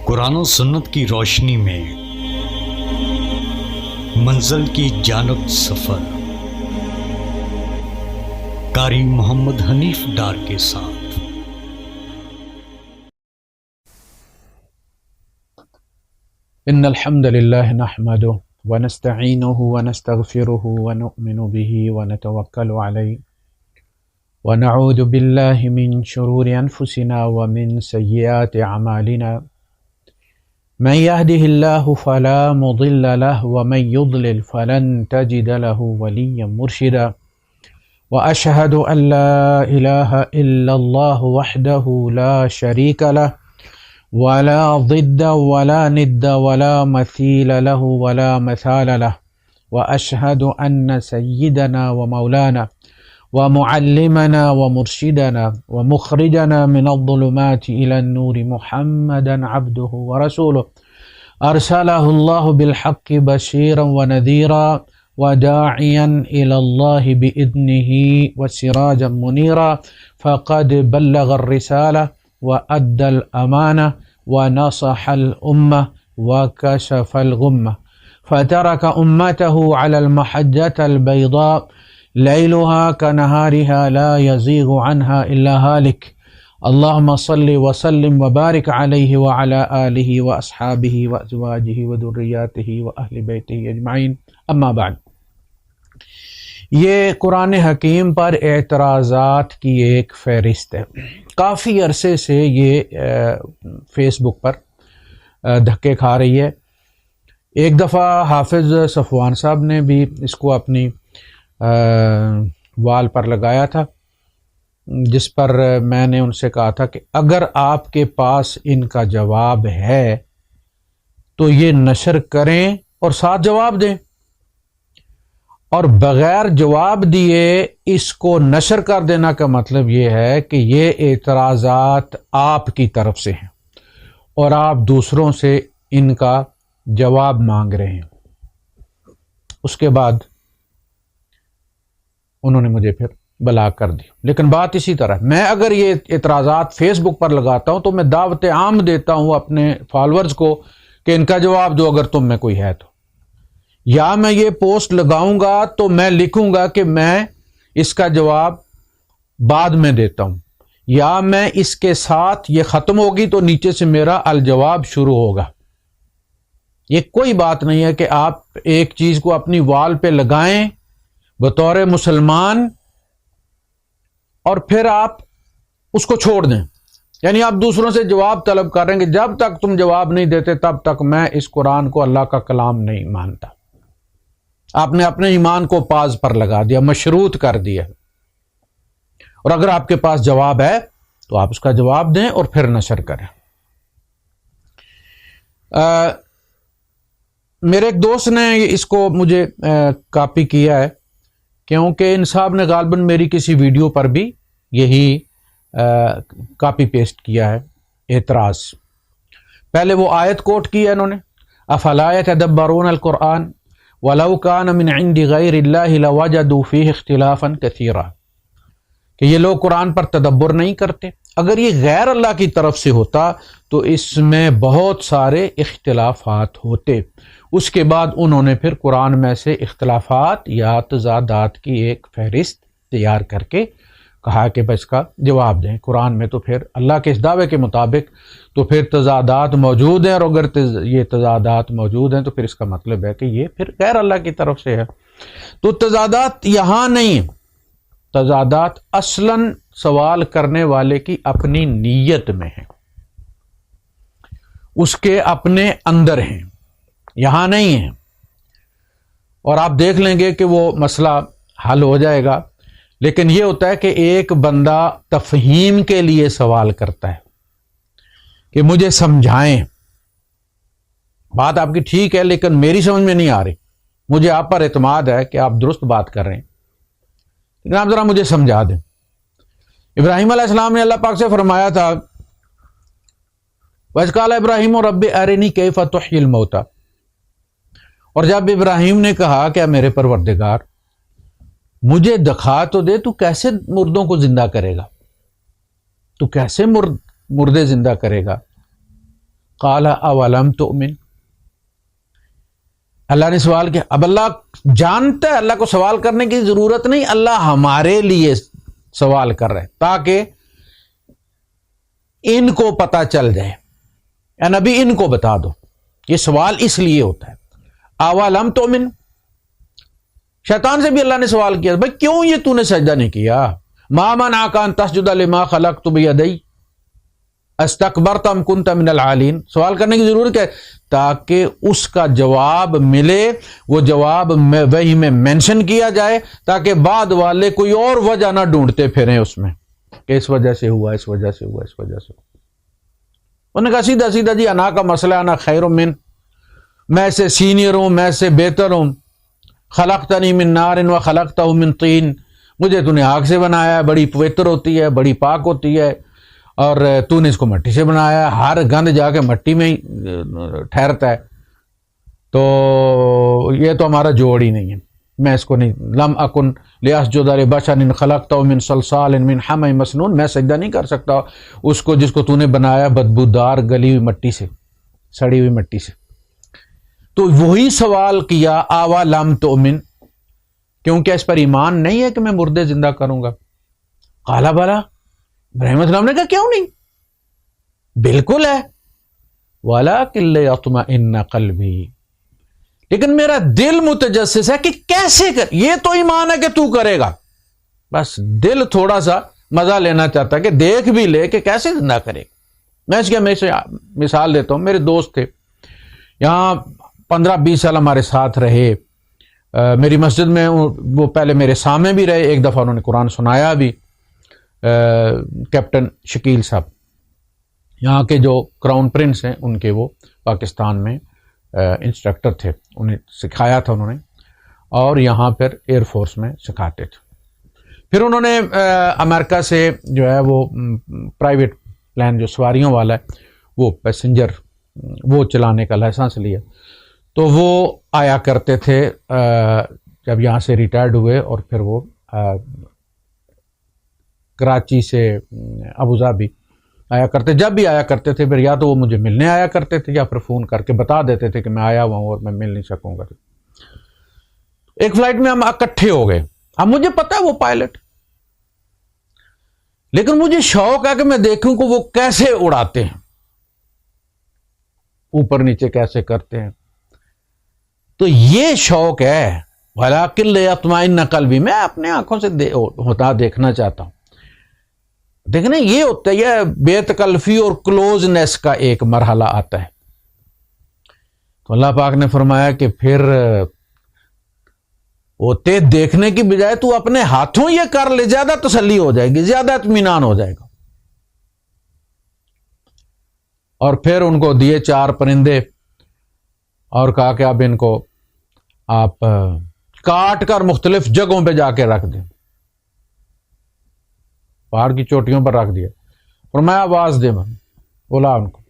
قرآن و سنت کی روشنی میں منزل کی جانب سفر، قاری محمد حنیف ڈار کے ساتھ۔ ان الحمد للہ نحمده ونستعینه ونستغفره ونؤمن به ونتوکل علیہ ونعوذ باللہ من شرور انفسنا ومن سیئات اعمالنا، من يهده الله فلا مضل له ومن يضلل فلن تجد له وليا مرشدا، وأشهد أن لا إله إلا الله وحده لا شريك له ولا ضد ولا ند ولا مثيل له ولا مثال له، وأشهد أن سيدنا ومولانا ومعلمنا ومرشدنا ومخرجنا من الظلمات إلى النور محمدا عبده ورسوله أرسله الله بالحق بشيرا ونذيرا وداعيا إلى الله بإذنه وسراجا منيرا، فقد بلغ الرسالة وأدى الأمانة ونصح الأمة وكشف الغمة، فترك أمته على المحجة البيضاء ليلها كنهارها لا يزيغ عنها إلا هالك، اللهم صل وسلم وبارك عليه وعلى آله وأصحابه وأزواجه وذرياته وأهل بيته أجمعين، أما بعد۔ یہ قرآن حکیم پر اعتراضات کی ایک فہرست ہے۔ کافی عرصے سے یہ فیس بک پر دھکے کھا رہی ہے۔ ایک دفعہ حافظ صفوان صاحب نے بھی اس کو اپنی وال پر لگایا تھا، جس پر میں نے ان سے کہا تھا کہ اگر آپ کے پاس ان کا جواب ہے تو یہ نشر کریں اور ساتھ جواب دیں، اور بغیر جواب دیے اس کو نشر کر دینا کا مطلب یہ ہے کہ یہ اعتراضات آپ کی طرف سے ہیں اور آپ دوسروں سے ان کا جواب مانگ رہے ہیں۔ اس کے بعد انہوں نے مجھے پھر بلاک کر دی۔ لیکن بات اسی طرح، میں اگر یہ اعتراضات فیس بک پر لگاتا ہوں تو میں دعوت عام دیتا ہوں اپنے فالورز کو کہ ان کا جواب دو اگر تم میں کوئی ہے تو، یا میں یہ پوسٹ لگاؤں گا تو میں لکھوں گا کہ میں اس کا جواب بعد میں دیتا ہوں، یا میں اس کے ساتھ یہ ختم ہوگی تو نیچے سے میرا الجواب شروع ہوگا۔ یہ کوئی بات نہیں ہے کہ آپ ایک چیز کو اپنی وال پہ لگائیں بطور مسلمان اور پھر آپ اس کو چھوڑ دیں، یعنی آپ دوسروں سے جواب طلب کر رہے ہیں کہ جب تک تم جواب نہیں دیتے تب تک میں اس قرآن کو اللہ کا کلام نہیں مانتا۔ آپ نے اپنے ایمان کو پاز پر لگا دیا، مشروط کر دیا، اور اگر آپ کے پاس جواب ہے تو آپ اس کا جواب دیں اور پھر نشر کریں۔ میرے ایک دوست نے اس کو مجھے کاپی کیا ہے، کیونکہ ان صاحب نے غالباً میری کسی ویڈیو پر بھی یہی کاپی پیسٹ کیا ہے اعتراض۔ پہلے وہ آیت کوٹ کی ہے انہوں نے، افلا یتدبرون القرآن ولو کان من عند غیر اللہ لوجدوا فیہ اختلافا کثیرا، کہ یہ لوگ قرآن پر تدبر نہیں کرتے، اگر یہ غیر اللہ کی طرف سے ہوتا تو اس میں بہت سارے اختلافات ہوتے۔ اس کے بعد انہوں نے پھر قرآن میں سے اختلافات یا تضادات کی ایک فہرست تیار کر کے کہا کہ بس کا جواب دیں۔ قرآن میں تو پھر اللہ کے اس دعوے کے مطابق تو پھر تضادات موجود ہیں، اور اگر یہ تضادات موجود ہیں تو پھر اس کا مطلب ہے کہ یہ پھر غیر اللہ کی طرف سے ہے۔ تو تضادات یہاں نہیں، تضادات اصلاً سوال کرنے والے کی اپنی نیت میں ہیں، اس کے اپنے اندر ہیں، یہاں نہیں ہیں، اور آپ دیکھ لیں گے کہ وہ مسئلہ حل ہو جائے گا۔ لیکن یہ ہوتا ہے کہ ایک بندہ تفہیم کے لیے سوال کرتا ہے کہ مجھے سمجھائیں، بات آپ کی ٹھیک ہے لیکن میری سمجھ میں نہیں آ رہی، مجھے آپ پر اعتماد ہے کہ آپ درست بات کر رہے ہیں، لیکن آپ ذرا مجھے سمجھا دیں۔ ابراہیم علیہ السلام نے اللہ پاک سے فرمایا تھا وَإِذْ قَالَ إِبْرَاهِيمُ رَبِّ أَرِنِي كَيْفَ تُحْيِي الْمَوْتَى، اور جب ابراہیم نے کہا کہ میرے پروردگار مجھے دکھا تو دے، تو کیسے مردوں کو زندہ کرے گا، تو کیسے مردے زندہ کرے گا؟ قال اولم تؤمن، اللہ نے سوال کیا. اب اللہ جانتا ہے، اللہ کو سوال کرنے کی ضرورت نہیں، اللہ ہمارے لیے سوال کر رہے تاکہ ان کو پتا چل جائے. اے نبی ان کو بتا دو، یہ سوال اس لیے ہوتا ہے. اولم تؤمن، شیطان سے بھی اللہ نے سوال کیا بھائی کیوں یہ تو نے سجدہ نہیں کیا؟ ما منعک ان تسجد لما خلقت بیدی استکبرت ام کنت من العالین. سوال کرنے کی ضرورت ہے تاکہ اس کا جواب ملے، وہ جواب وہی میں مینشن کیا جائے تاکہ بعد والے کوئی اور وجہ نہ ڈھونڈتے پھریں اس میں کہ اس وجہ سے ہوا، اس وجہ سے ہوا، اس وجہ سے ہوا. انہوں نے کہا سیدھا سیدھا جی انا کا مسئلہ، انا خیر من، میں سے سینئر ہوں، میں سے بہتر ہوں. خلقتنی من نار و خلقتہ من طین، مجھے تو نے آگ سے بنایا ہے، بڑی پوتر ہوتی ہے، بڑی پاک ہوتی ہے، اور تو نے اس کو مٹی سے بنایا ہے، ہر گند جا کے مٹی میں ہی ٹھہرتا ہے، تو یہ تو ہمارا جوڑ ہی نہیں ہے، میں اس کو نہیں. لم اکن لیسجد لبشر خلقتہ من صلصال من حمأ مسنون، میں سجدہ نہیں کر سکتا اس کو جس کو تو نے بنایا بدبودار گلی ہوئی مٹی سے، سڑی ہوئی مٹی سے. تو وہی سوال کیا اولم تؤمن، کیونکہ اس پر ایمان نہیں ہے کہ میں مردے زندہ کروں گا. قال بلا، ابراہیم علیہ السلام نے کہا کیوں نہیں، بالکل ہے. ولکن لیطمئن قلبی، لیکن میرا دل متجسس ہے کہ کیسے کر، یہ تو ایمان ہے کہ تو کرے گا، بس دل تھوڑا سا مزہ لینا چاہتا ہے کہ دیکھ بھی لے کہ کیسے زندہ کرے گا. میں اس کی ہمیشہ مثال دیتا ہوں. میرے دوست تھے یہاں 15-20 سال ہمارے ساتھ رہے، میری مسجد میں وہ پہلے میرے سامنے بھی رہے، ایک دفعہ انہوں نے قرآن سنایا بھی. کیپٹن شکیل صاحب یہاں کے جو کراؤن پرنس ہیں ان کے، وہ پاکستان میں انسٹرکٹر تھے، انہیں سکھایا تھا انہوں نے، اور یہاں پھر ایئر فورس میں سکھاتے تھے. پھر انہوں نے امریکہ سے جو ہے وہ پرائیویٹ پلین جو سواریوں والا ہے وہ پیسنجر وہ چلانے کا لائسنس لیا. تو وہ آیا کرتے تھے جب یہاں سے ریٹائرڈ ہوئے، اور پھر وہ کراچی سے ابوظہبی آیا کرتے. جب بھی آیا کرتے تھے پھر یا تو وہ مجھے ملنے آیا کرتے تھے یا پھر فون کر کے بتا دیتے تھے کہ میں آیا ہوا ہوں اور میں مل نہیں سکوں گا. ایک فلائٹ میں ہم اکٹھے ہو گئے. اب مجھے پتا ہے وہ پائلٹ، لیکن مجھے شوق ہے کہ میں دیکھوں کہ وہ کیسے اڑاتے ہیں، اوپر نیچے کیسے کرتے ہیں. تو یہ شوق ہے. وَلَٰكِن لِيَطْمَئِنَّ قَلْبِي، میں اپنے آنکھوں سے ہوتا دیکھنا چاہتا ہوں. دیکھنا یہ ہوتا ہے، یہ بے تکلفی اور کلوزنس کا ایک مرحلہ آتا ہے. تو اللہ پاک نے فرمایا کہ پھر ہوتے دیکھنے کی بجائے تو اپنے ہاتھوں یہ کر لے، زیادہ تسلی ہو جائے گی، زیادہ اطمینان ہو جائے گا. اور پھر ان کو دیے 4 پرندے اور کہا کہ اب ان کو آپ کاٹ کر مختلف جگہوں پہ جا کے رکھ دیں. پہاڑ کی چوٹیوں پر رکھ دیا. فرمایا آواز دے، میں بولا ان کو.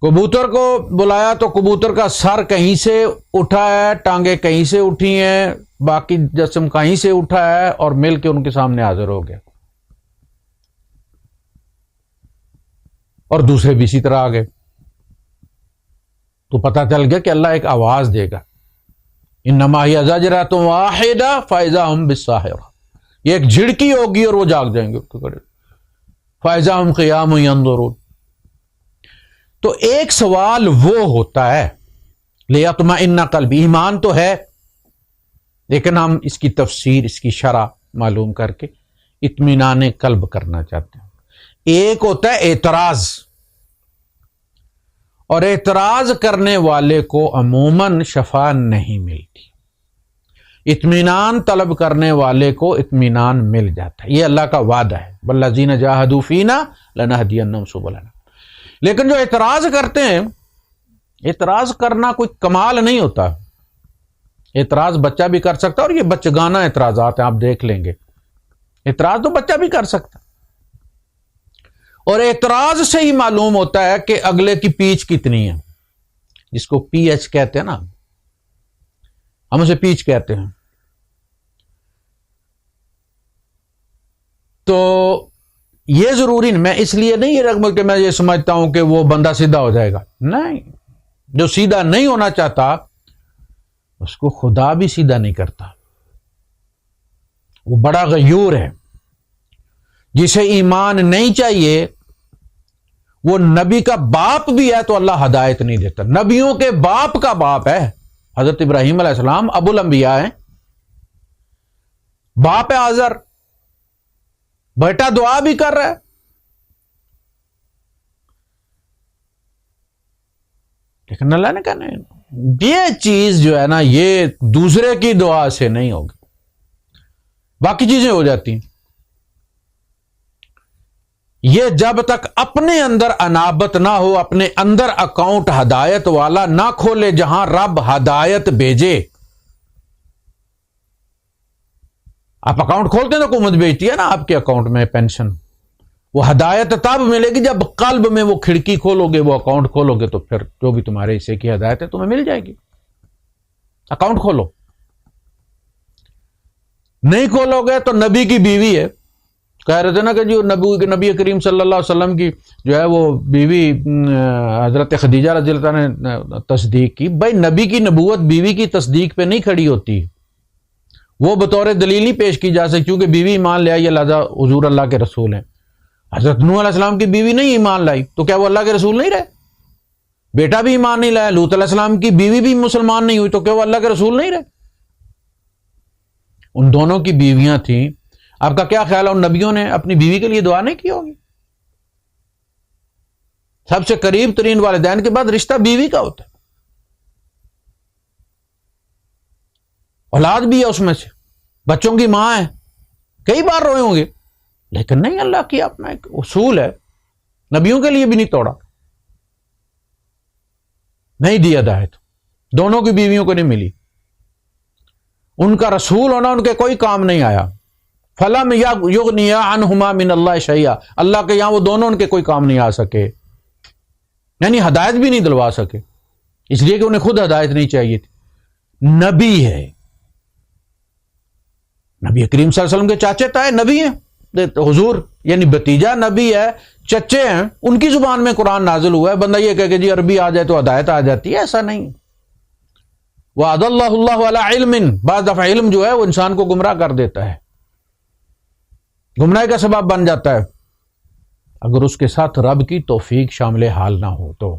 کبوتر کو بلایا تو کبوتر کا سر کہیں سے اٹھا ہے، ٹانگیں کہیں سے اٹھی ہیں، باقی جسم کہیں سے اٹھا ہے، اور مل کے ان کے سامنے حاضر ہو گیا. اور دوسرے بھی اسی طرح آ گئے. تو پتہ چل گیا کہ اللہ ایک آواز دے گا، انما ہی زجرۃ واحدہ فاذا ہم بالساہرہ، یہ ایک جھڑکی ہوگی اور وہ جاگ جائیں گے. فاذا ہم قیام ینظرون. تو ایک سوال وہ ہوتا ہے لیطمئن قلبی، ایمان تو ہے لیکن ہم اس کی تفسیر، اس کی شرح معلوم کر کے اطمینان قلب کرنا چاہتے ہیں. ایک ہوتا ہے اعتراض، اور اعتراض کرنے والے کو عموماً شفا نہیں ملتی. اطمینان طلب کرنے والے کو اطمینان مل جاتا ہے، یہ اللہ کا وعدہ ہے. والذین جاہدوا فینا لنہدینہم سبلنا. لیکن جو اعتراض کرتے ہیں، اعتراض کرنا کوئی کمال نہیں ہوتا. اعتراض بچہ بھی کر سکتا ہے، اور یہ بچگانہ اعتراضات ہیں، آپ دیکھ لیں گے. اعتراض تو بچہ بھی کر سکتا، اور اعتراض سے ہی معلوم ہوتا ہے کہ اگلے کی پیچ کتنی ہے، جس کو پی ایچ کہتے ہیں نا، ہم اسے پیچ کہتے ہیں. تو یہ ضروری نہیں، میں اس لیے نہیں یہ رقم کہ میں یہ سمجھتا ہوں کہ وہ بندہ سیدھا ہو جائے گا، نہیں، جو سیدھا نہیں ہونا چاہتا اس کو خدا بھی سیدھا نہیں کرتا، وہ بڑا غیور ہے۔ جسے ایمان نہیں چاہیے وہ نبی کا باپ بھی ہے تو اللہ ہدایت نہیں دیتا، نبیوں کے باپ کا باپ ہے، حضرت ابراہیم علیہ السلام ابو الانبیاء ہیں، باپ ہے آزر، بیٹا دعا بھی کر رہا ہے، لیکن اللہ نے کہا نہیں، یہ چیز جو ہے نا یہ دوسرے کی دعا سے نہیں ہوگی، باقی چیزیں ہو جاتی ہیں۔ یہ جب تک اپنے اندر انابت نہ ہو، اپنے اندر اکاؤنٹ ہدایت والا نہ کھولے جہاں رب ہدایت بھیجے۔ آپ اکاؤنٹ کھولتے ہیں تو حکومت بھیجتی ہے نا آپ کے اکاؤنٹ میں پینشن، وہ ہدایت تب ملے گی جب قلب میں وہ کھڑکی کھولو گے، وہ اکاؤنٹ کھولو گے، تو پھر جو بھی تمہارے حصے کی ہدایت ہے تمہیں مل جائے گی۔ اکاؤنٹ کھولو، نہیں کھولو گے تو نبی کی بیوی ہے، کہہ رہے تھے نا کہ جو نبی کریم صلی اللہ علیہ وسلم کی جو ہے وہ بیوی حضرت خدیجہ رضی اللہ عنہا نے تصدیق کی، بھائی نبی کی نبوت بیوی کی تصدیق پہ نہیں کھڑی ہوتی، وہ بطور دلیل نہیں پیش کی جا سکتی، کیونکہ بیوی ایمان لے آئی لہذا حضور اللہ کے رسول ہیں۔ حضرت نوح علیہ السلام کی بیوی نہیں ایمان لائی تو کیا وہ اللہ کے رسول نہیں رہے؟ بیٹا بھی ایمان نہیں لایا، لوط علیہ السلام کی بیوی بھی مسلمان نہیں ہوئی تو کیا وہ اللہ کے رسول نہیں رہے؟ ان دونوں کی بیویاں تھیں، آپ کا کیا خیال ہے ان نبیوں نے اپنی بیوی کے لیے دعا نہیں کی ہوگی؟ سب سے قریب ترین والدین کے بعد رشتہ بیوی کا ہوتا ہے، اولاد بھی ہے اس میں سے، بچوں کی ماں ہے، کئی بار روئے ہوں گے، لیکن نہیں، اللہ کی اپنا ایک اصول ہے، نبیوں کے لیے بھی نہیں توڑا، نہیں دی ہدایت، دونوں کی بیویوں کو نہیں ملی، ان کا رسول ہونا ان کے کوئی کام نہیں آیا، فَلَمْ يُغْنِيَا عَنْهُمَا مِنَ اللَّهِ شَيْئًا، اللہ کے یہاں وہ دونوں ان کے کوئی کام نہیں آ سکے، یعنی ہدایت بھی نہیں دلوا سکے، اس لیے کہ انہیں خود ہدایت نہیں چاہیے تھی۔ نبی ہے، نبی کریم صلی اللہ علیہ وسلم کے چاچے تائے نبی ہیں، حضور یعنی بھتیجا نبی ہے، چچے ہیں، ان کی زبان میں قرآن نازل ہوا ہے، بندہ یہ کہے کہ جی عربی آ جائے تو ہدایت آ جاتی ہے، ایسا نہیں۔ وَعَدَ اللَّهُ اللَّهُ عَلَىٰ عِلْمٍ، بعض دفعہ علم جو ہے وہ انسان کو گمراہ کر دیتا ہے، گمراہی کا سبب بن جاتا ہے اگر اس کے ساتھ رب کی توفیق شامل حال نہ ہو تو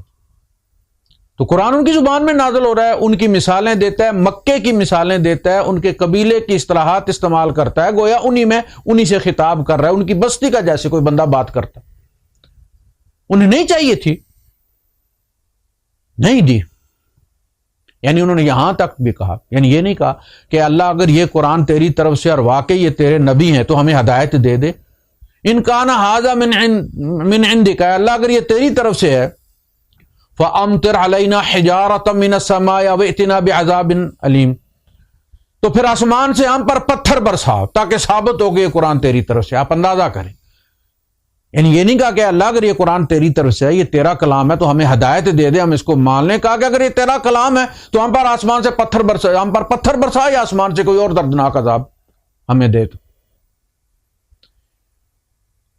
قرآن ان کی زبان میں نازل ہو رہا ہے، ان کی مثالیں دیتا ہے، مکے کی مثالیں دیتا ہے، ان کے قبیلے کی اصطلاحات استعمال کرتا ہے، گویا انہی سے خطاب کر رہا ہے، ان کی بستی کا جیسے کوئی بندہ بات کرتا، انہیں نہیں چاہیے تھی، نہیں دی، یعنی انہوں نے یہاں تک بھی کہا، یعنی یہ نہیں کہا کہ اللہ اگر یہ قرآن تیری طرف سے اور واقعی یہ تیرے نبی ہیں تو ہمیں ہدایت دے دے، ان کان ھذا من عندک، اللہ اگر یہ تیری طرف سے ہے فَأَمْطِرْ عَلَيْنَا حِجَارَةً مِّنَ السَّمَاءِ أَوْ ائْتِنَا بِعَذَابٍ أَلِيمٍ، تو پھر آسمان سے ہم پر پتھر برساؤ تاکہ ثابت ہو کہ یہ قرآن تیری طرف سے، آپ اندازہ کریں، یعنی یہ نہیں کہا کہ اللہ اگر یہ قرآن تیری طرف سے ہے، یہ تیرا کلام ہے تو ہمیں ہدایت دے دے، ہم اس کو مان لیں، کہا کہ اگر یہ تیرا کلام ہے تو ہم پر آسمان سے پتھر برسا، ہم پر پتھر برسا یا آسمان سے کوئی اور دردناک عذاب ہمیں دے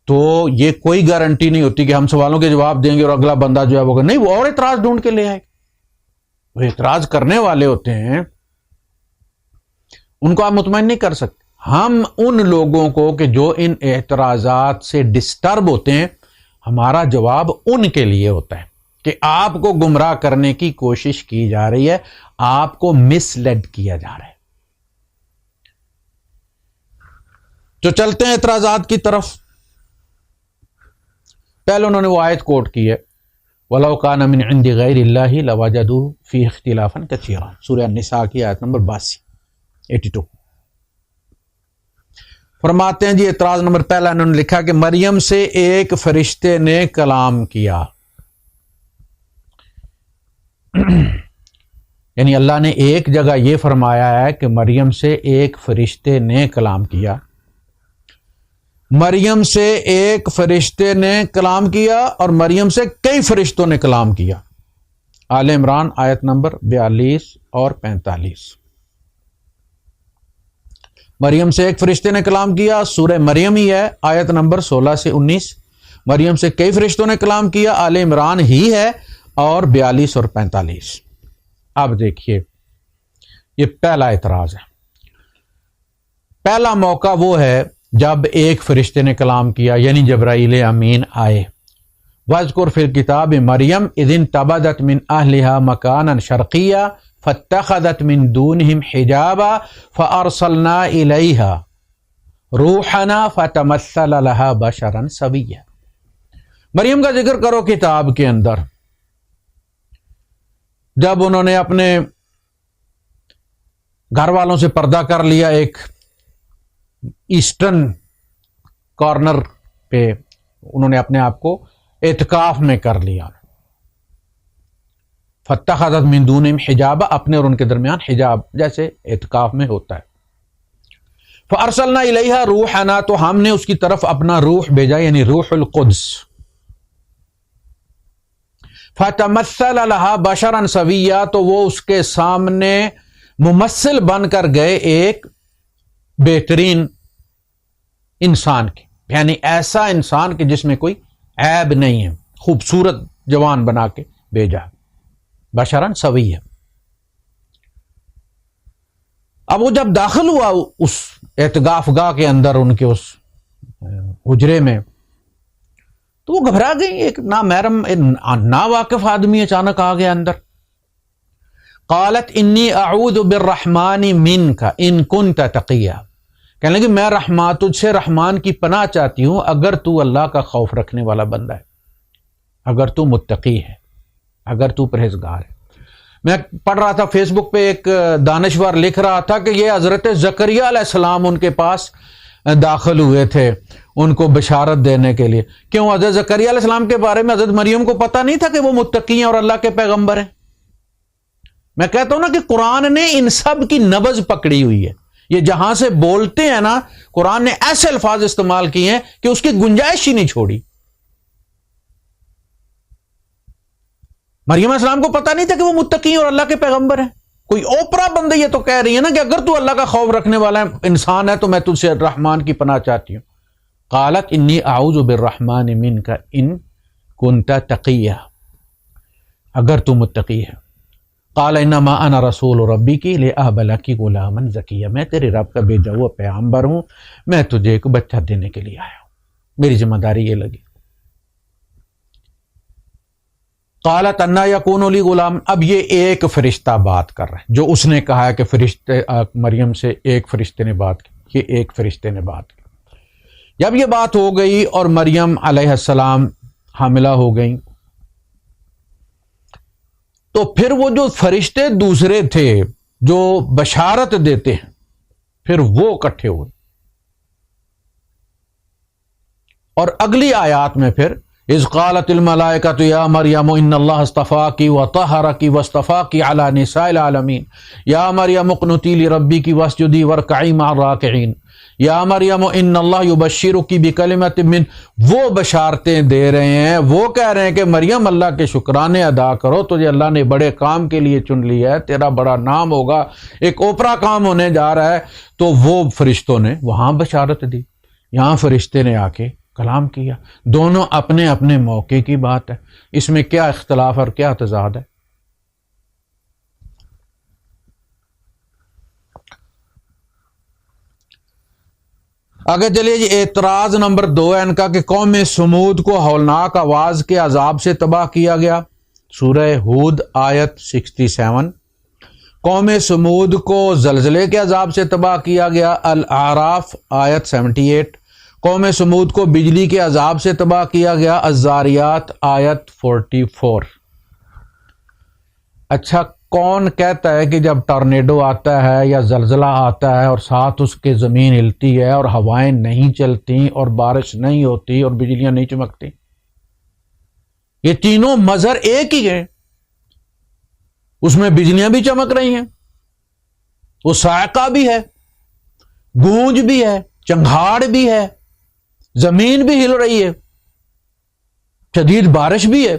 تو یہ کوئی گارنٹی نہیں ہوتی کہ ہم سوالوں کے جواب دیں گے اور اگلا بندہ جو ہے وہ نہیں، وہ اور اعتراض ڈھونڈ کے لے آئے، وہ اعتراض کرنے والے ہوتے ہیں، ان کو آپ مطمئن نہیں کر سکتے۔ ہم ان لوگوں کو کہ جو ان اعتراضات سے ڈسٹرب ہوتے ہیں، ہمارا جواب ان کے لیے ہوتا ہے کہ آپ کو گمراہ کرنے کی کوشش کی جا رہی ہے، آپ کو مس لیڈ کیا جا رہا ہے۔ تو چلتے ہیں اعتراضات کی طرف۔ پہلے انہوں نے وہ آیت کوٹ کی ہے، وَلَوْ كَانَ مِنْ عِنْدِ غَيْرِ اللَّهِ لَوَجَدُوا فِيهِ اخْتِلَافًا كَثِيرًا، سورہ النساء کی آیت نمبر 82۔ فرماتے ہیں جی اعتراض نمبر پہلا انہوں نے لکھا کہ مریم سے ایک فرشتے نے کلام کیا، یعنی اللہ نے ایک جگہ یہ فرمایا ہے کہ مریم سے ایک فرشتے نے کلام کیا، مریم سے ایک فرشتے نے کلام کیا اور مریم سے کئی فرشتوں نے کلام کیا، آل عمران آیت نمبر 42 اور 45۔ مریم سے ایک فرشتے نے کلام کیا، سورہ مریم ہی ہے، آیت نمبر 16 سے 19۔ مریم سے کئی فرشتوں نے کلام کیا، آل عمران ہی ہے، اور 42 اور 45۔ اب دیکھیے، یہ پہلا اعتراض ہے۔ پہلا موقع وہ ہے جب ایک فرشتے نے کلام کیا، یعنی جبرائیل امین آئے۔ وَاذْكُرْ فِي الْكِتَابِ مَرْيَمَ إِذِ انْتَبَذَتْ مِنْ أَهْلِهَا مَكَانًا شَرْقِيًّا فَاتَّخَذَتْ مِنْ دُونِهِمْ حِجَابًا فَأَرْسَلْنَا إِلَيْهَا رُوحَنَا فَتَمَثَّلَ لَهَا بَشَرًا سَوِيًّا۔ مریم کا ذکر کرو کتاب کے اندر، جب انہوں نے اپنے گھر والوں سے پردہ کر لیا، ایک ایسٹرن کارنر پہ انہوں نے اپنے آپ کو اعتکاف میں کر لیا۔ فاتخذت من دونہم حجابا، اپنے اور ان کے درمیان حجاب جیسے اعتکاف میں ہوتا ہے۔ فارسلنا الیہا روحنا، تو ہم نے اس کی طرف اپنا روح بھیجا، یعنی روح القدس۔ فتمثل لہا بشرا سویا، تو وہ اس کے سامنے ممثل بن کر گئے ایک بہترین انسان کے، یعنی ایسا انسان کہ جس میں کوئی عیب نہیں ہے، خوبصورت جوان بنا کے بھیجا، بشرن سویہ۔ اب وہ جب داخل ہوا اس اعتکاف گاہ کے اندر، ان کے اس حجرے میں، تو وہ گھبرا گئی۔ ایک نامحرم نا واقف آدمی اچانک آ گیا اندر۔ قالت انی اعوذ بالرحمن منک ان کنت تقیا، کہنے لگی میں تجھ سے رحمان کی پناہ چاہتی ہوں اگر تو اللہ کا خوف رکھنے والا بندہ ہے، اگر تو متقی ہے، اگر تو پرہیزگار ہے۔ میں پڑھ رہا تھا فیس بک پہ، ایک دانشور لکھ رہا تھا کہ یہ حضرت زکریا علیہ السلام ان کے پاس داخل ہوئے تھے ان کو بشارت دینے کے لیے۔ کیوں؟ حضرت زکریا علیہ السلام کے بارے میں حضرت مریم کو پتہ نہیں تھا کہ وہ متقی ہیں اور اللہ کے پیغمبر ہیں؟ میں کہتا ہوں نا کہ قرآن نے ان سب کی نبض پکڑی ہوئی ہے۔ یہ جہاں سے بولتے ہیں نا، قرآن نے ایسے الفاظ استعمال کیے ہیں کہ اس کی گنجائش ہی نہیں چھوڑی۔ مریم علیہ السلام کو پتہ نہیں تھا کہ وہ متقی ہیں اور اللہ کے پیغمبر ہیں؟ کوئی اوپرا بندے یہ تو کہہ رہی ہے نا کہ اگر تو اللہ کا خوف رکھنے والا انسان ہے تو میں تجھ سے رحمان کی پناہ چاہتی ہوں۔ قالت انی اعوذ بالرحمن منک ان کنت تقیا، اگر تو متقی ہے۔ قال انما انا رسول ربی کی لأہب لک غلاما زکیا، میں تیرے رب کا بھیجا ہوا پیغمبر ہوں، میں تجھے ایک بچہ دینے کے لیے آیا ہوں، میری ذمہ داری یہ لگی۔ قالت انا یکون لی غلام، اب یہ ایک فرشتہ بات کر رہا ہے، جو اس نے کہا ہے کہ فرشتے مریم سے ایک فرشتے نے بات کی، یہ ایک فرشتے نے بات کی۔ جب یہ بات ہو گئی اور مریم علیہ السلام حاملہ ہو گئیں، تو پھر وہ جو فرشتے دوسرے تھے جو بشارت دیتے ہیں، پھر وہ اکٹھے ہوئے، اور اگلی آیات میں پھر اذ قالت الملائکۃ یا مریم ان اللہ اصطفاکی وطہرکی واصطفاکی علی نساء العالمین یا مریم اقنتی لربک واسجدی وارکعی مع الراکعین یا مریم ان اللہ یبشرک بکلمۃ من، وہ بشارتیں دے رہے ہیں، وہ کہہ رہے ہیں کہ مریم اللہ کے شکرانے ادا کرو، تجھے اللہ نے بڑے کام کے لیے چن لیا ہے، تیرا بڑا نام ہوگا، ایک اوپرا کام ہونے جا رہا ہے۔ تو وہ فرشتوں نے وہاں بشارت دی، یہاں فرشتے نے آ کے کلام کیا، دونوں اپنے اپنے موقع کی بات ہے، اس میں کیا اختلاف اور کیا تضاد ہے؟ آگے چلیے جی، اعتراض نمبر 2 ہے ان کا کہ قوم سمود کو ہولناک آواز کے عذاب سے تباہ کیا گیا، سورہ ہود آیت 67۔ قوم سمود کو زلزلے کے عذاب سے تباہ کیا گیا، الاعراف آیت 78۔ قوم سمود کو بجلی کے عذاب سے تباہ کیا گیا، الذاریات آیت 44۔ اچھا، کون کہتا ہے کہ جب ٹارنیڈو آتا ہے یا زلزلہ آتا ہے اور ساتھ اس کے زمین ہلتی ہے اور ہوائیں نہیں چلتی اور بارش نہیں ہوتی اور بجلیاں نہیں چمکتی؟ یہ تینوں مظہر ایک ہی ہیں، اس میں بجلیاں بھی چمک رہی ہیں، وہ صاعقہ بھی ہے، گونج بھی ہے، چنگھاڑ بھی ہے، زمین بھی ہل رہی ہے، شدید بارش بھی ہے۔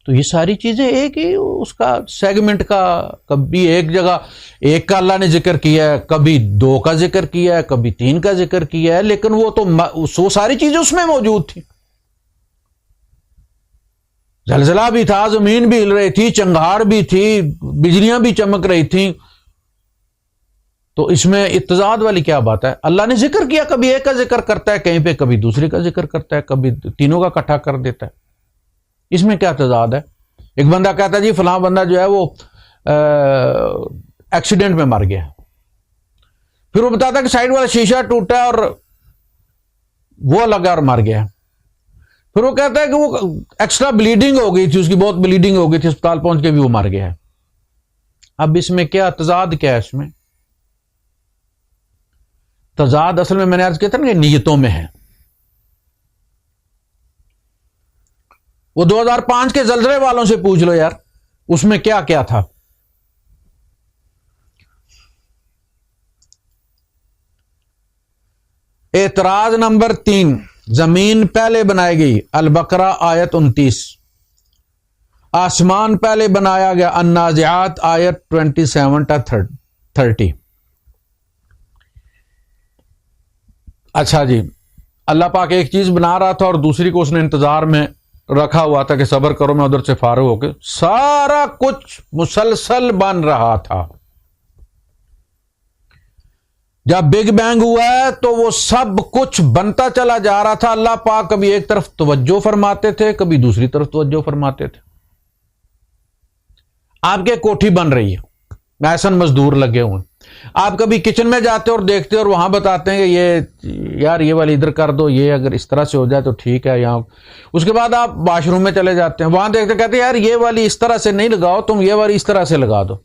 تو یہ ساری چیزیں ایک ہی اس کا سیگمنٹ کا، کبھی ایک جگہ ایک کا اللہ نے ذکر کیا ہے، کبھی 2 کا ذکر کیا ہے، کبھی 3 کا ذکر کیا ہے، لیکن وہ ساری چیزیں اس میں موجود تھیں۔ زلزلہ بھی تھا، زمین بھی ہل رہی تھی، چنگھاڑ بھی تھی، بجلیاں بھی چمک رہی تھیں، تو اس میں اتضاد والی کیا بات ہے؟ اللہ نے ذکر کیا، کبھی ایک کا ذکر کرتا ہے کہیں پہ، کبھی دوسرے کا ذکر کرتا ہے، کبھی تینوں کا اکٹھا کر دیتا ہے۔ اس میں کیا تضاد ہے؟ ایک بندہ کہتا ہے جی فلاں بندہ جو ہے وہ ایکسیڈنٹ میں مر گیا، پھر وہ بتاتا ہے کہ سائیڈ والا شیشہ ٹوٹا ہے اور وہ لگا اور مر گیا، پھر وہ کہتا ہے کہ وہ ایکسٹرا بلیڈنگ ہو گئی تھی، اس کی بہت بلیڈنگ ہو گئی تھی، اسپتال پہنچ کے بھی وہ مر گیا ہے۔ اب اس میں کیا تضاد کیا ہے؟ اس میں تضاد اصل میں نے عرض کیا تھا نا کہ نیتوں میں ہے۔ وہ 2005 کے زلزلے والوں سے پوچھ لو یار، اس میں کیا کیا تھا؟ اعتراض نمبر 3، زمین پہلے بنائی گئی، البقرہ آیت 29، آسمان پہلے بنایا گیا، النازعات آیت 27 تا 30۔ اچھا جی، اللہ پاک ایک چیز بنا رہا تھا اور دوسری کو اس نے انتظار میں رکھا ہوا تھا کہ صبر کرو، میں ادھر سے فارغ ہو کے، سارا کچھ مسلسل بن رہا تھا۔ جب بگ بینگ ہوا ہے تو وہ سب کچھ بنتا چلا جا رہا تھا، اللہ پاک کبھی ایک طرف توجہ فرماتے تھے، کبھی دوسری طرف توجہ فرماتے تھے۔ آپ کے کوٹھی بن رہی ہے، میسن مزدور لگے ہوئے ہیں، آپ کبھی کچن میں جاتے اور دیکھتے اور وہاں بتاتے ہیں کہ یہ یار یہ والی ادھر کر دو، یہ اگر اس طرح سے ہو جائے تو ٹھیک ہے یہاں۔ اس کے بعد آپ واش روم میں چلے جاتے ہیں، وہاں دیکھتے کہتے ہیں یار یہ والی اس طرح سے نہیں لگاؤ تم، یہ والی اس طرح سے لگا دو۔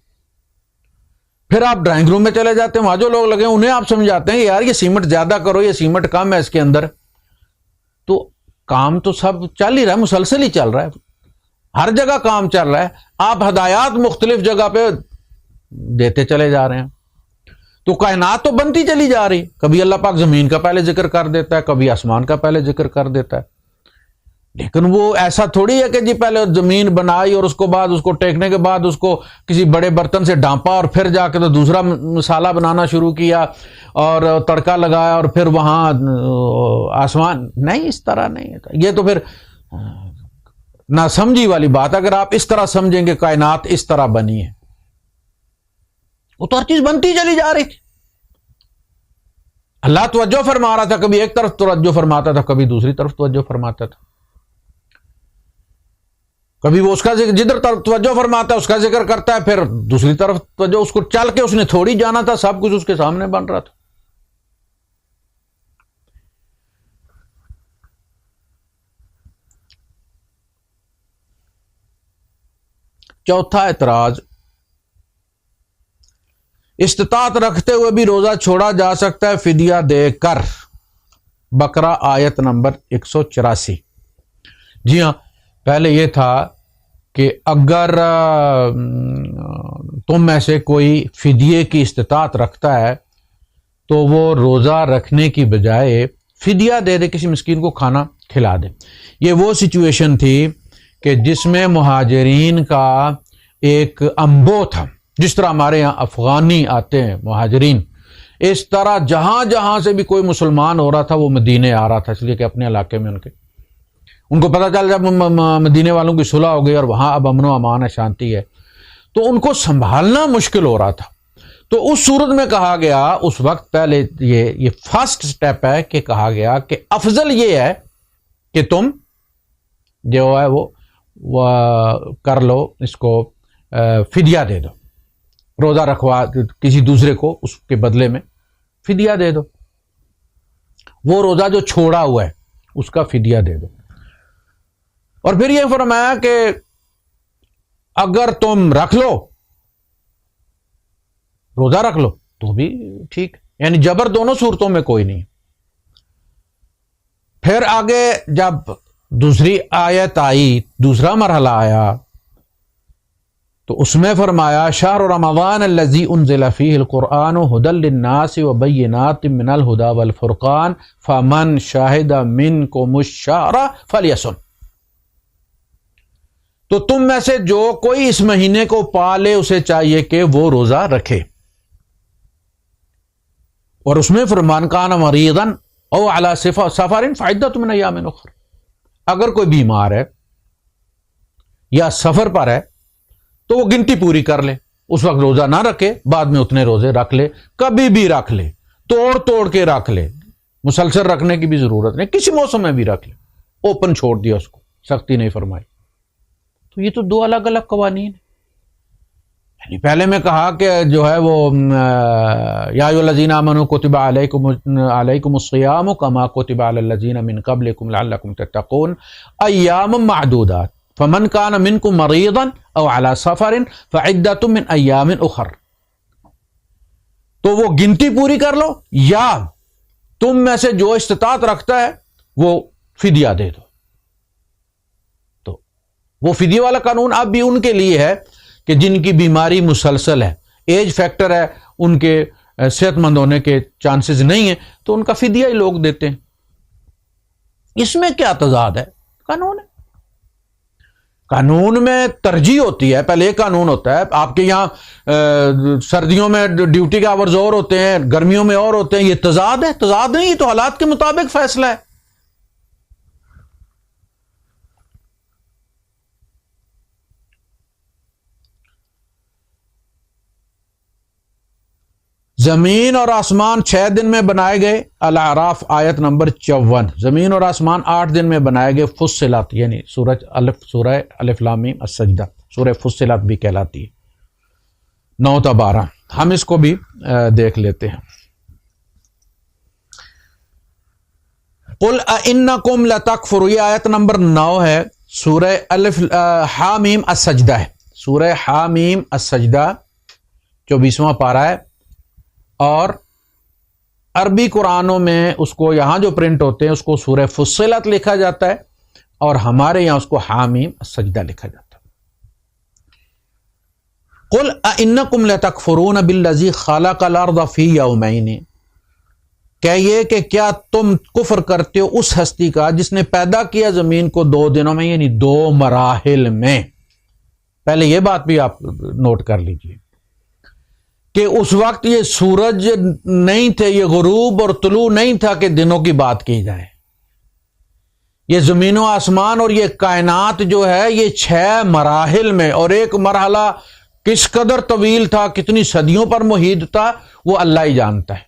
پھر آپ ڈرائنگ روم میں چلے جاتے ہیں، وہاں جو لوگ لگے ہیں انہیں آپ سمجھاتے ہیں کہ یار یہ سیمنٹ زیادہ کرو، یہ سیمنٹ کم ہے اس کے اندر۔ تو کام تو سب چل ہی رہا ہے، مسلسل ہی چل رہا ہے، ہر جگہ کام چل رہا ہے، آپ ہدایات مختلف جگہ پہ دیتے چلے جا رہے ہیں، تو کائنات تو بنتی چلی جا رہی۔ کبھی اللہ پاک زمین کا پہلے ذکر کر دیتا ہے، کبھی آسمان کا پہلے ذکر کر دیتا ہے، لیکن وہ ایسا تھوڑی ہے کہ جی پہلے زمین بنائی اور اس کو بعد اس کو ٹیکنے کے بعد اس کو کسی بڑے برتن سے ڈانپا اور پھر جا کے تو دوسرا مسالہ بنانا شروع کیا اور تڑکا لگایا اور پھر وہاں آسمان۔ نہیں، اس طرح نہیں ہے، یہ تو پھر نہ سمجھی والی بات۔ اگر آپ اس طرح سمجھیں گے کائنات اس طرح بنی ہے، وہ تو ہر چیز بنتی چلی جا رہی تھی۔ اللہ توجہ فرما رہا تھا، کبھی ایک طرف توجہ فرماتا تھا، کبھی دوسری طرف توجہ فرماتا تھا، کبھی وہ اس کا ذکر جدھر توجہ فرماتا ہے اس کا ذکر کرتا ہے، پھر دوسری طرف توجہ، اس کو چل کے اس نے تھوڑی جانا تھا، سب کچھ اس کے سامنے بن رہا تھا۔ چوتھا اعتراض، استطاعت رکھتے ہوئے بھی روزہ چھوڑا جا سکتا ہے فدیہ دے کر، بقرہ آیت نمبر 184۔ جی ہاں، پہلے یہ تھا کہ اگر تم میں سے کوئی فدیے کی استطاعت رکھتا ہے تو وہ روزہ رکھنے کی بجائے فدیہ دے دے، کسی مسکین کو کھانا کھلا دے۔ یہ وہ سچویشن تھی کہ جس میں مہاجرین کا ایک انبو تھا، جس طرح ہمارے یہاں افغانی آتے ہیں مہاجرین، اس طرح جہاں جہاں سے بھی کوئی مسلمان ہو رہا تھا وہ مدینے آ رہا تھا، اس لیے کہ اپنے علاقے میں ان کو پتہ چل جب مدینے والوں کی صلح ہو گئی اور وہاں اب امن و امان ہے، شانتی ہے، تو ان کو سنبھالنا مشکل ہو رہا تھا۔ تو اس صورت میں کہا گیا، اس وقت پہلے یہ فرسٹ سٹیپ ہے کہ کہا گیا کہ افضل یہ ہے کہ تم جو ہے وہ کر لو، اس کو فدیہ دے دو، روزہ رکھوا کسی دوسرے کو اس کے بدلے میں فدیہ دے دو، وہ روزہ جو چھوڑا ہوا ہے اس کا فدیہ دے دو۔ اور پھر یہ فرمایا کہ اگر تم رکھ لو، روزہ رکھ لو تو بھی ٹھیک، یعنی جبر دونوں صورتوں میں کوئی نہیں۔ پھر آگے جب دوسری آیت آئی، دوسرا مرحلہ آیا، تو اس میں فرمایا شہر رمضان الذی انزل فیہ القرآن ھدی للناس وبینات من الھدی والفرقان فمن شہد منکم الشہر فلیصم۔ تو تو تم میں سے جو کوئی اس مہینے کو پالے اسے چاہیے کہ وہ روزہ رکھے. اور اس میں فرمان کان مریضا او علی سفر فعدۃ من ایام اخر، اگر کوئی بیمار ہے یا سفر پر ہے تو وہ گنتی پوری کر لے، اس وقت روزہ نہ رکھے، بعد میں اتنے روزے رکھ لے، کبھی بھی رکھ لے، توڑ کے رکھ لے، مسلسل رکھنے کی بھی ضرورت نہیں، کسی موسم میں بھی رکھ لے، اوپن چھوڑ دیا اس کو، سختی نہیں فرمائی. تو یہ تو دو الگ الگ قوانین ہیں. یعنی پہلے میں کہا کہ جو ہے وہ یا ایھا الذین آمنوا کتب علیکم الصیام کما کتب علی الذین من قبلکم لعلکم تتقون ایام معدودات فمن کان منکم مریضا او علی سفر فعدۃ من ایام اخر. تو وہ گنتی پوری کر لو، یا تم میں سے جو استطاعت رکھتا ہے وہ فدیہ دے دو. تو وہ فدیہ والا قانون اب بھی ان کے لیے ہے کہ جن کی بیماری مسلسل ہے، ایج فیکٹر ہے، ان کے صحت مند ہونے کے چانسز نہیں ہیں، تو ان کا فدیہ ہی لوگ دیتے ہیں. اس میں کیا تضاد ہے؟ قانون ہے. قانون میں ترجیح ہوتی ہے. پہلے ایک قانون ہوتا ہے، آپ کے یہاں سردیوں میں ڈیوٹی کے آورز اور ہوتے ہیں، گرمیوں میں اور ہوتے ہیں. یہ تضاد ہے؟ تضاد نہیں، یہ تو حالات کے مطابق فیصلہ ہے. زمین اور آسمان 6 دن میں بنائے گئے، الاعراف آیت نمبر 54. زمین اور آسمان 8 دن میں بنائے گئے، فصلت یعنی سورہ الف لام میم السجدہ، سورہ فصلت بھی کہلاتی ہے، 9 تا 12. ہم اس کو بھی دیکھ لیتے ہیں. قل اانکم لتکفرون، یہ آیت نمبر 9 ہے، سورہ حامیم السجدہ ہے. سورہ حامیم السجدہ 24واں پارہ ہے. اور عربی قرآنوں میں اس کو یہاں جو پرنٹ ہوتے ہیں اس کو سورہ فصلت لکھا جاتا ہے، اور ہمارے یہاں اس کو حامیم السجدہ لکھا جاتا ہے. قل اانکم لتکفرون بالذی خلق الارض فی یومین، کہیے کہ کیا تم کفر کرتے ہو اس ہستی کا جس نے پیدا کیا زمین کو 2 دنوں میں، یعنی 2 مراحل میں. پہلے یہ بات بھی آپ نوٹ کر لیجئے کہ اس وقت یہ سورج نہیں تھے، یہ غروب اور طلوع نہیں تھا کہ دنوں کی بات کی جائے. یہ زمین و آسمان اور یہ کائنات جو ہے یہ 6 مراحل میں، اور ایک مرحلہ کس قدر طویل تھا، کتنی صدیوں پر محیط تھا، وہ اللہ ہی جانتا ہے.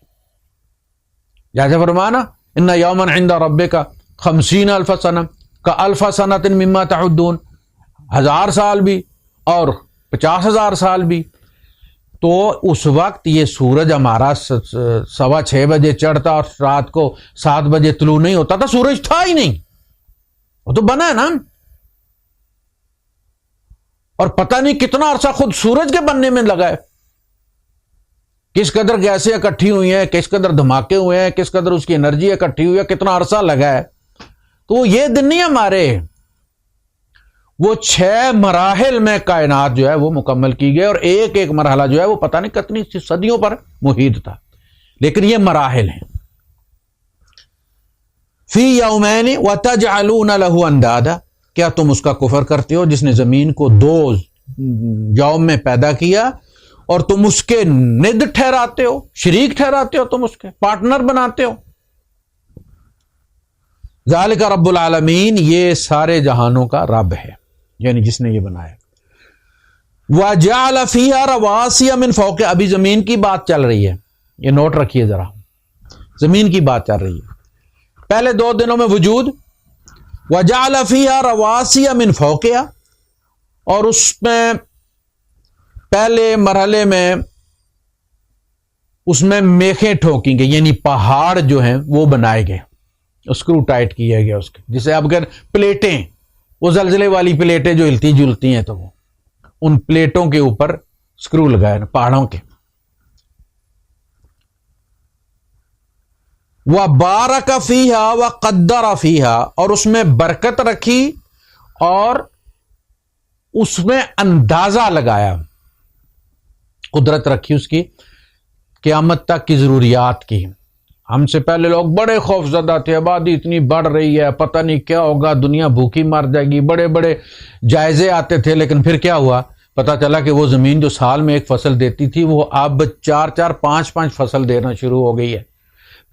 جیسے فرمانا ان یوما عند ربک 50,000 سنہ کالف سنۃ مما تعدون، 1000 سال بھی اور 50,000 سال بھی. تو اس وقت یہ سورج ہمارا 6:15 بجے چڑھتا اور رات کو 7 بجے طلوع نہیں ہوتا تھا، سورج تھا ہی نہیں، وہ تو بنا ہے نا. اور پتہ نہیں کتنا عرصہ خود سورج کے بننے میں لگا ہے، کس قدر گیسیں اکٹھی ہوئی ہیں، کس قدر دھماکے ہوئے ہیں، کس قدر اس کی انرجی اکٹھی ہوئی ہے، کتنا عرصہ لگا ہے. تو یہ دن نہیں ہمارے، وہ 6 مراحل میں کائنات جو ہے وہ مکمل کی گئی، اور ایک ایک مرحلہ جو ہے وہ پتہ نہیں کتنی صدیوں پر محیط تھا، لیکن یہ مراحل ہیں. فی یومین وتجعلون له اندادا، کیا تم اس کا کفر کرتے ہو جس نے زمین کو 2 یوم میں پیدا کیا، اور تم اس کے ند ٹھہراتے ہو، شریک ٹھہراتے ہو، تم اس کے پارٹنر بناتے ہو. ذالک رب العالمین، یہ سارے جہانوں کا رب ہے، یعنی جس نے یہ بنایا. وَجَعَلَ فِيهَا رَوَاسِيَ مِن فَوْقِهَا، ابھی زمین کی بات چل رہی ہے، یہ نوٹ رکھیے ذرا، زمین کی بات چل رہی ہے. پہلے 2 دنوں میں وجود، وَجَعَلَ فِيهَا رَوَاسِيَ مِن فَوْقِهَا، اور اس میں پہلے مرحلے میں اس میں میخیں ٹھوکی گئی، یعنی پہاڑ جو ہیں وہ بنائے گئے، اسکرو ٹائٹ کیا گیا اس کے، جسے اب اگر پلیٹیں، وہ زلزلے والی پلیٹیں جو ہلتی جلتی ہیں، تو وہ ان پلیٹوں کے اوپر اسکرو لگائے پہاڑوں کے. وَبَارَكَ فِيهَا وَقَدَّرَ فِيهَا، اور اس میں برکت رکھی اور اس میں اندازہ لگایا، قدرت رکھی اس کی قیامت تک کی ضروریات کی. ہم سے پہلے لوگ بڑے خوف زدہ تھے، آبادی اتنی بڑھ رہی ہے، پتہ نہیں کیا ہوگا، دنیا بھوکی مر جائے گی، بڑے بڑے جائزے آتے تھے، لیکن پھر کیا ہوا؟ پتہ چلا کہ وہ زمین جو سال میں ایک فصل دیتی تھی وہ اب 4 5 فصل دینا شروع ہو گئی ہے۔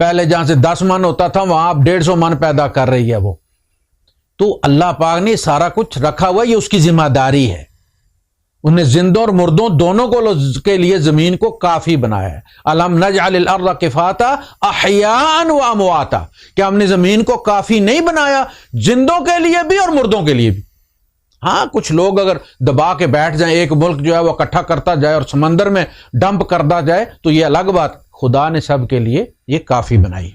پہلے جہاں سے 10 من ہوتا تھا وہاں اب 150 من پیدا کر رہی ہے وہ۔ تو اللہ پاک نے سارا کچھ رکھا ہوا، یہ اس کی ذمہ داری ہے۔ انہیں زندوں اور مردوں دونوں کے لیے زمین کو کافی بنایا ہے۔ الم نجعل الارض کفاتا احیاء و امواتا، کیا ہم نے زمین کو کافی نہیں بنایا زندوں کے لیے بھی اور مردوں کے لیے بھی؟ ہاں کچھ لوگ اگر دبا کے بیٹھ جائیں، ایک ملک جو ہے وہ اکٹھا کرتا جائے اور سمندر میں ڈمپ کرتا جائے تو یہ الگ بات، خدا نے سب کے لیے یہ کافی بنائی۔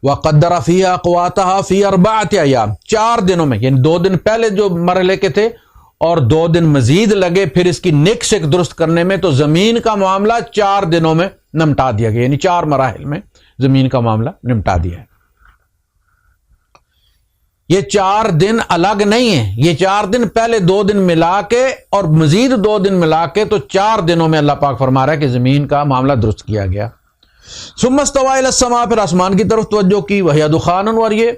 وَقَدَّرَ فِيهَا أَقْوَاتَهَا فِي 4 أَيَّامٍ، 4 دنوں میں، یعنی 2 دن پہلے جو مرحلے کے تھے اور 2 دن مزید لگے پھر اس کی نک شک درست کرنے میں، تو زمین کا معاملہ 4 دنوں میں نمٹا دیا گیا، یعنی 4 مراحل میں زمین کا معاملہ نمٹا دیا ہے۔ یہ 4 دن الگ نہیں ہیں، یہ 4 دن پہلے 2 دن ملا کے اور مزید 2 دن ملا کے، تو 4 دنوں میں اللہ پاک فرما رہا ہے کہ زمین کا معاملہ درست کیا گیا۔ ثم استوى الى السماء، پھر آسمان کی طرف توجہ کی، وهي دخان، اور یہ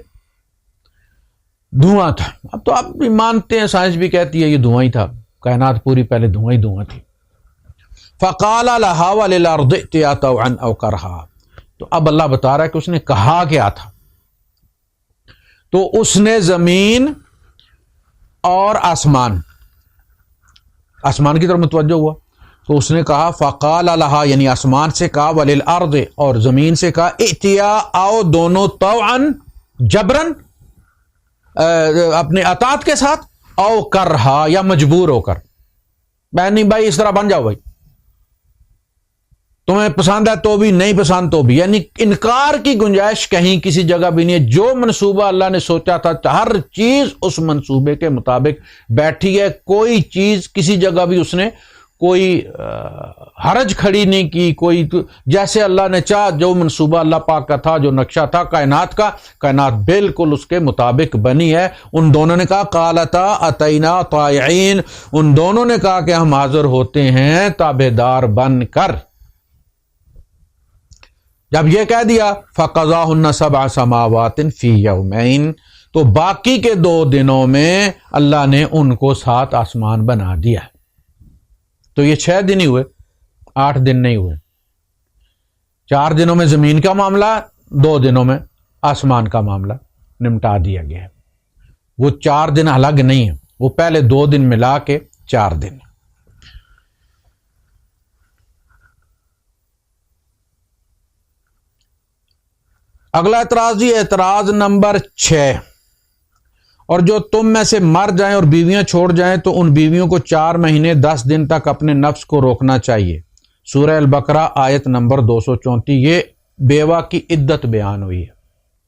دھواں تھا۔ اب تو آپ بھی مانتے ہیں، سائنس بھی کہتی ہے یہ دھواں ہی تھا، کائنات پوری پہلے دھواں ہی دھواں تھی۔ فقال لها وللارض ائتيا طوعا او كرها، تو اب اللہ بتا رہا ہے کہ اس نے کہا کیا تھا۔ تو اس نے زمین اور آسمان کی طرف متوجہ ہوا، تو اس نے کہا فقال لها، یعنی آسمان سے کہا، وللارض، اور زمین سے کہا، ائتيا، آؤ دونوں، طوعا، جبرن، اپنے اطاعت کے ساتھ، او کرہا، یا مجبور ہو کر، میں نہیں بھائی اس طرح بن جاؤ، بھائی تمہیں پسند ہے تو بھی، نہیں پسند تو بھی، یعنی انکار کی گنجائش کہیں کسی جگہ بھی نہیں ہے۔ جو منصوبہ اللہ نے سوچا تھا ہر چیز اس منصوبے کے مطابق بیٹھی ہے، کوئی چیز کسی جگہ بھی اس نے کوئی حرج کھڑی نہیں کی، کوئی جیسے اللہ نے چاہا، جو منصوبہ اللہ پاک کا تھا، جو نقشہ تھا کائنات کا، کائنات بالکل اس کے مطابق بنی ہے۔ ان دونوں نے کہا قالتا اتینا طائعین، ان دونوں نے کہا کہ ہم حاضر ہوتے ہیں تابعدار بن کر۔ جب یہ کہہ دیا فقضاہن 7 سماوات فی یومین، تو باقی کے 2 دنوں میں اللہ نے ان کو 7 آسمان بنا دیا۔ تو یہ 6 دن ہی ہوئے، 8 دن نہیں ہوئے۔ 4 دنوں میں زمین کا معاملہ، 2 دنوں میں آسمان کا معاملہ نمٹا دیا گیا ہے۔ وہ 4 دن الگ نہیں ہیں، وہ پہلے 2 دن ملا کے 4 دن۔ اگلا اعتراض یہ اعتراض نمبر 6، اور جو تم میں سے مر جائیں اور بیویاں چھوڑ جائیں تو ان بیویوں کو 4 مہینے 10 دن تک اپنے نفس کو روکنا چاہیے۔ سورہ البقرہ آیت نمبر 234، یہ بیوہ کی عدت بیان ہوئی ہے۔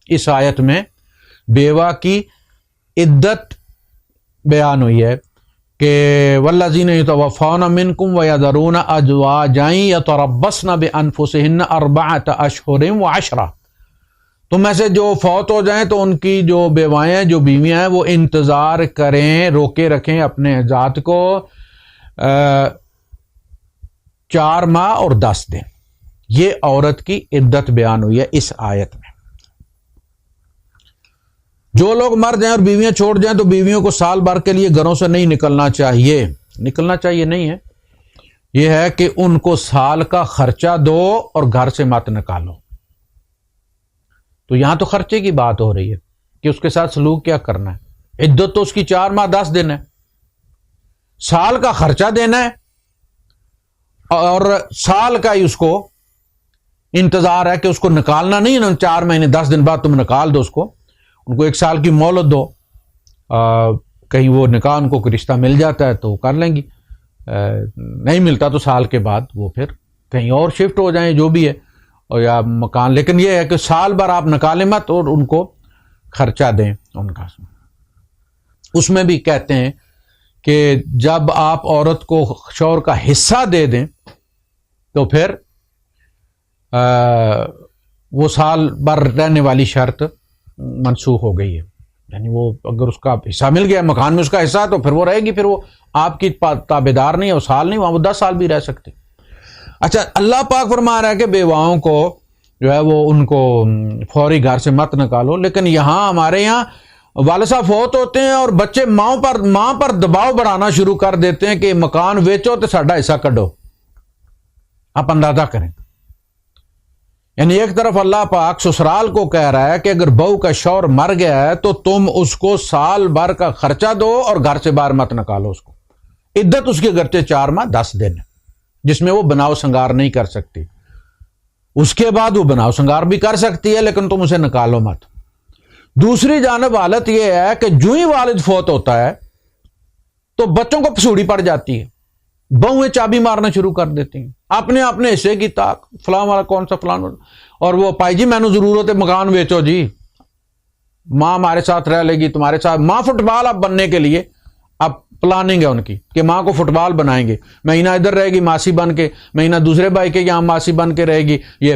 اس آیت میں بیوہ کی عدت بیان ہوئی ہے کہ والذین یتوفون منکم ویذرون ازواجا یتربصن بانفسہن 4 اشہر و10۔ تم میں سے جو فوت ہو جائیں تو ان کی جو بیوائیں ہیں، جو بیویاں ہیں، وہ انتظار کریں، روکے رکھیں اپنے ذات کو 4 ماہ اور 10 دن۔ یہ عورت کی عدت بیان ہوئی ہے اس آیت میں۔ جو لوگ مر جائیں اور بیویاں چھوڑ جائیں تو بیویوں کو سال بھر کے لیے گھروں سے نہیں نکلنا چاہیے۔ نکلنا چاہیے نہیں ہے، یہ ہے کہ ان کو سال کا خرچہ دو اور گھر سے مت نکالو۔ تو یہاں تو خرچے کی بات ہو رہی ہے کہ اس کے ساتھ سلوک کیا کرنا ہے۔ عدت تو اس کی 4 ماہ 10 دن ہے، سال کا خرچہ دینا ہے اور سال کا ہی اس کو انتظار ہے کہ اس کو نکالنا نہیں ہے۔ 4 مہینے 10 دن بعد تم نکال دو اس کو، ان کو 1 سال کی مہلت دو، کہیں وہ نکاح ان کو رشتہ مل جاتا ہے تو کر لیں گی، نہیں ملتا تو سال کے بعد وہ پھر کہیں اور شفٹ ہو جائیں، جو بھی ہے، اور یا مکان۔ لیکن یہ ہے کہ سال بھر آپ نکالیں مت اور ان کو خرچہ دیں ان کا۔ اس میں بھی کہتے ہیں کہ جب آپ عورت کو شوہر کا حصہ دے دیں تو پھر وہ سال بھر رہنے والی شرط منسوخ ہو گئی ہے، یعنی وہ اگر اس کا حصہ مل گیا مکان میں، اس کا حصہ، تو پھر وہ رہے گی، پھر وہ آپ کی تابعدار نہیں ہے، وہ سال نہیں، وہاں وہ 10 سال بھی رہ سکتے۔ اچھا اللہ پاک فرما رہا ہے کہ بیواؤں کو جو ہے وہ ان کو فوری گھر سے مت نکالو، لیکن یہاں ہمارے یہاں والد صاحب فوت ہوتے ہیں اور بچے ماں پر دباؤ بڑھانا شروع کر دیتے ہیں کہ مکان ویچو تو ساڈا حصہ کڈو. آپ اندازہ کریں، یعنی ایک طرف اللہ پاک سسرال کو کہہ رہا ہے کہ اگر بہو کا شوہر مر گیا ہے تو تم اس کو سال بھر کا خرچہ دو اور گھر سے باہر مت نکالو. اس کو عدت اس کی اگرچہ 4 ماہ 10 دن جس میں وہ بناؤ سنگار نہیں کر سکتی، اس کے بعد وہ بناؤ سنگار بھی کر سکتی ہے لیکن تم اسے نکالو مت. دوسری جانب حالت یہ ہے کہ جو ہی والد فوت ہوتا ہے تو بچوں کو پسوڑی پڑ جاتی ہے، بہویں چابی مارنا شروع کر دیتی ہیں اپنے حصے کی تاک، فلاں والا کون سا فلاں والا، اور وہ پائی جی مینو ضرورت ہے مکان بیچو جی، ماں ہمارے ساتھ رہ لے گی تمہارے ساتھ. ماں فٹ بال اب بننے کے لیے اب پلاننگ ہے ان کی کہ ماں کو فٹ بال بنائیں گے، مہینہ ادھر رہے گی ماسی بن کے، مہینہ دوسرے بھائی کے یہاں ماسی بن کے رہے گی. یہ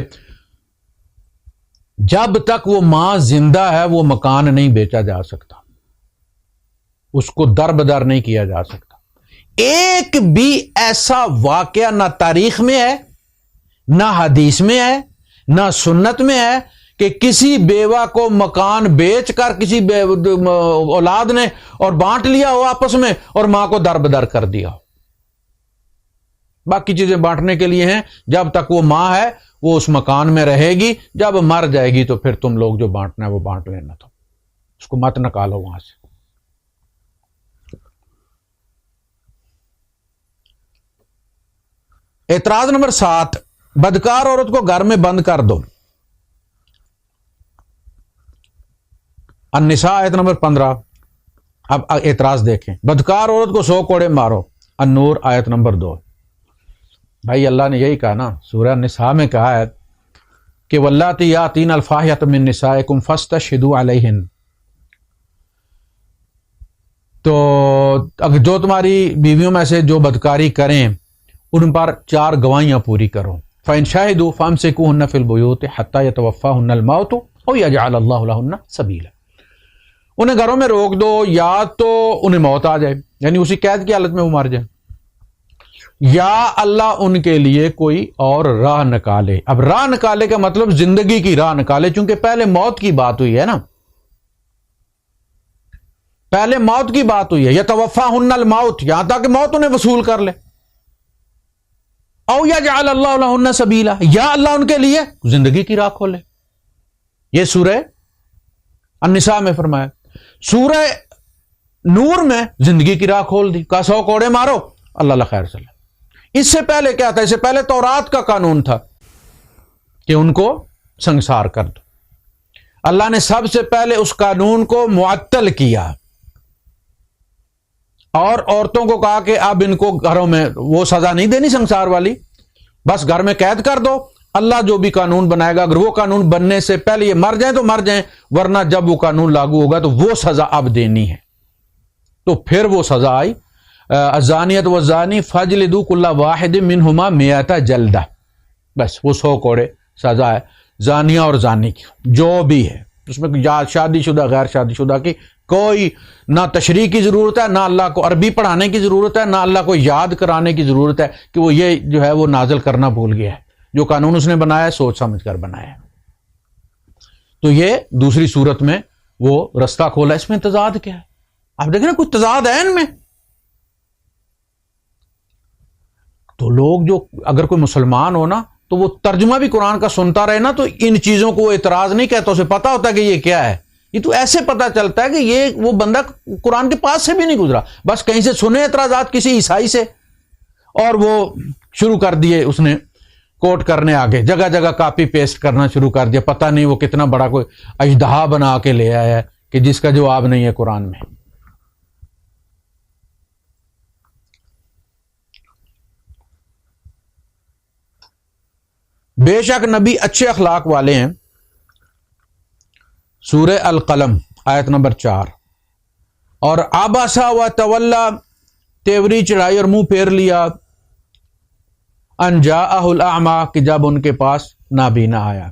جب تک وہ ماں زندہ ہے وہ مکان نہیں بیچا جا سکتا، اس کو در بدر نہیں کیا جا سکتا. ایک بھی ایسا واقعہ نہ تاریخ میں ہے، نہ حدیث میں ہے، نہ سنت میں ہے کہ کسی بیوہ کو مکان بیچ کر کسی اولاد نے اور بانٹ لیا ہو آپس میں اور ماں کو در بدر کر دیا ہو. باقی چیزیں بانٹنے کے لیے ہیں، جب تک وہ ماں ہے وہ اس مکان میں رہے گی، جب مر جائے گی تو پھر تم لوگ جو بانٹنا ہے وہ بانٹ لینا، تو اس کو مت نکالو وہاں سے. اعتراض نمبر 7، بدکار عورت کو گھر میں بند کر دو. النساء آیت نمبر 15. اب اعتراض دیکھیں، بدکار عورت کو 100 کوڑے مارو. النور آیت نمبر 2. بھائی اللہ نے یہی کہا نا، سورہ النساء میں کہا ہے کہ واللاتی یاتین الفاحشۃ من نسائکم فاستشہدوا علیہن. تو اگر جو تمہاری بیویوں میں سے جو بدکاری کریں ان پر 4 گواہیاں پوری کرو. فَإِن شَهِدُوا فَأَمْسِكُوهُنَّ فِي الْبُيُوتِ حَتَّى يَتَوَفَّاهُنَّ الْمَوْتُ أَوْ يَجْعَلَ اللَّهُ لَهُنَّ سَبِيلًا. انہیں گھروں میں روک دو، یا تو انہیں موت آ جائے یعنی اسی قید کی حالت میں وہ مر جائے، یا اللہ ان کے لیے کوئی اور راہ نکالے. اب راہ نکالے کا مطلب زندگی کی راہ نکالے، چونکہ پہلے موت کی بات ہوئی ہے نا، پہلے موت کی بات ہوئی ہے. یتوفاہن الموت، یہاں تک کہ موت انہیں وصول کر لے. او یجعل اللہ لہن سبیلا، یا اللہ ان کے لیے زندگی کی راہ کھولے. یہ سورہ النساء میں فرمایا. سورہ نور میں زندگی کی راہ کھول دی، کہا 100 کوڑے مارو، اللہ خیر صلی. اس سے پہلے کیا تھا؟ اس سے پہلے تورات کا قانون تھا کہ ان کو سنگسار کر دو. اللہ نے سب سے پہلے اس قانون کو معطل کیا اور عورتوں کو کہا کہ اب ان کو گھروں میں وہ سزا نہیں دینی سنسار والی، بس گھر میں قید کر دو. اللہ جو بھی قانون بنائے گا، اگر وہ قانون بننے سے پہلے یہ مر جائیں تو مر جائیں، ورنہ جب وہ قانون لاگو ہوگا تو وہ سزا اب دینی ہے. تو پھر وہ سزا آئی، الزانیۃ والزانی فاجلدوا کل واحد منہما 100 جلدہ. بس وہ 100 کوڑے سزا ہے زانیہ اور زانی کی، جو بھی ہے اس میں شادی شدہ غیر شادی شدہ کی کوئی نہ تشریح کی ضرورت ہے، نہ اللہ کو عربی پڑھانے کی ضرورت ہے، نہ اللہ کو یاد کرانے کی ضرورت ہے کہ وہ یہ جو ہے وہ نازل کرنا بھول گیا ہے. جو قانون اس نے بنایا ہے سوچ سمجھ کر بنایا ہے. تو یہ دوسری صورت میں وہ رستہ کھولا. اس میں تضاد کیا ہے؟ آپ دیکھیں نا، کچھ تضاد ہے ان میں. تو لوگ جو اگر کوئی مسلمان ہو نا تو وہ ترجمہ بھی قرآن کا سنتا رہے نا تو ان چیزوں کو وہ اعتراض نہیں کہتا، اسے پتا ہوتا ہے کہ یہ کیا ہے. یہ تو ایسے پتا چلتا ہے کہ یہ وہ بندہ قرآن کے پاس سے بھی نہیں گزرا، بس کہیں سے سنے اعتراضات کسی عیسائی سے اور وہ شروع کر دیے، اس نے کوٹ کرنے آگے جگہ جگہ کاپی پیسٹ کرنا شروع کر دیا. پتہ نہیں وہ کتنا بڑا کوئی اژدہا بنا کے لے آیا ہے کہ جس کا جواب نہیں ہے قرآن میں. بے شک نبی اچھے اخلاق والے ہیں. سورہ القلم آیت نمبر 4. اور آباسا و تولا، تیوری چڑھائی اور منہ پھیر لیا، ان جاءہ الاعمی، کہ جب ان کے پاس نابینا آیا.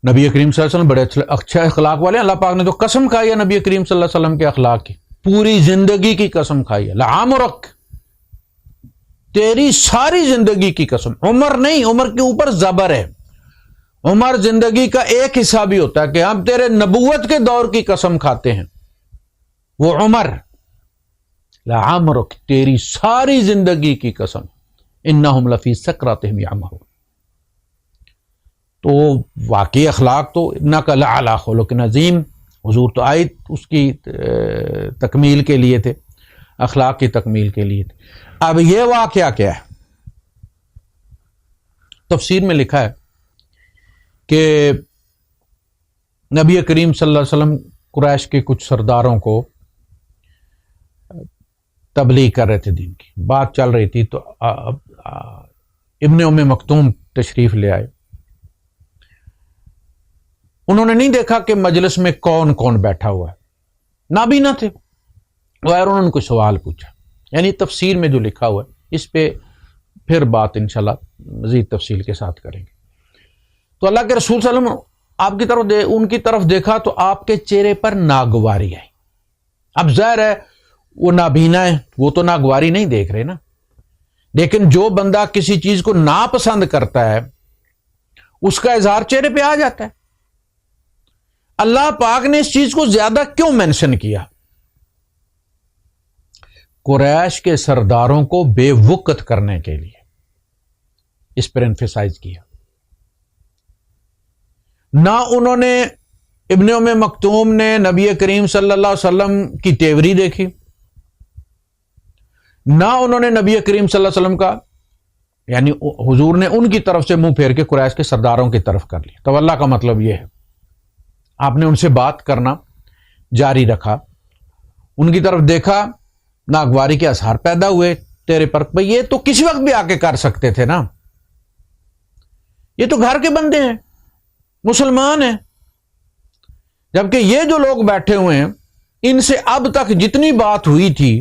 نبی کریم صلی اللہ علیہ وسلم بڑے اچھے اخلاق والے ہیں. اللہ پاک نے تو قسم کھائی ہے نبی کریم صلی اللہ علیہ وسلم کے اخلاق کی، پوری زندگی کی قسم کھائی ہے. لعمرک، تیری ساری زندگی کی قسم. عمر نہیں، عمر کے اوپر زبر ہے. عمر زندگی کا ایک حصہ بھی ہوتا ہے کہ ہم تیرے نبوت کے دور کی قسم کھاتے ہیں. وہ عمر لعمرک، تیری ساری زندگی کی قسم، انہم لفی سکراتہم یعمہون. تو واقعی اخلاق تو انک لعلی خلق عظیم. حضور تو آئے اس کی تکمیل کے لیے تھے، اخلاق کی تکمیل کے لیے تھے. اب یہ واقعہ کیا ہے؟ تفسیر میں لکھا ہے کہ نبی کریم صلی اللہ علیہ وسلم قریش کے کچھ سرداروں کو تبلیغ کر رہے تھے، دین کی بات چل رہی تھی. تو ابن ام مکتوم تشریف لے آئے. انہوں نے نہیں دیکھا کہ مجلس میں کون کون بیٹھا ہوا ہے، نابینا تھے. انہوں نے کوئی سوال پوچھا. یعنی تفسیر میں جو لکھا ہوا ہے اس پہ پھر بات انشاءاللہ مزید تفصیل کے ساتھ کریں گے. تو اللہ کے رسول صلی اللہ علیہ وسلم آپ کی طرف ان کی طرف دیکھا تو آپ کے چہرے پر ناگواری آئی. اب ظاہر ہے وہ نابینا ہے، وہ تو ناگواری نہیں دیکھ رہے نا. لیکن جو بندہ کسی چیز کو ناپسند کرتا ہے اس کا اظہار چہرے پہ آ جاتا ہے. اللہ پاک نے اس چیز کو زیادہ کیوں مینشن کیا؟ قریش کے سرداروں کو بے وقت کرنے کے لیے اس پر انفسائز کیا. نہ انہوں نے ابن ام مکتوم نے نبی کریم صلی اللہ علیہ وسلم کی تیوری دیکھی، نہ انہوں نے نبی کریم صلی اللہ علیہ وسلم کا، یعنی حضور نے ان کی طرف سے منہ پھیر کے قریش کے سرداروں کی طرف کر لیا. تولا کا مطلب یہ ہے آپ نے ان سے بات کرنا جاری رکھا، ان کی طرف دیکھا، ناگواری کے اظہار پیدا ہوئے تیرے پر. بھئی یہ تو کسی وقت بھی آ کے کر سکتے تھے نا، یہ تو گھر کے بندے ہیں، مسلمان ہیں. جبکہ یہ جو لوگ بیٹھے ہوئے ہیں ان سے اب تک جتنی بات ہوئی تھی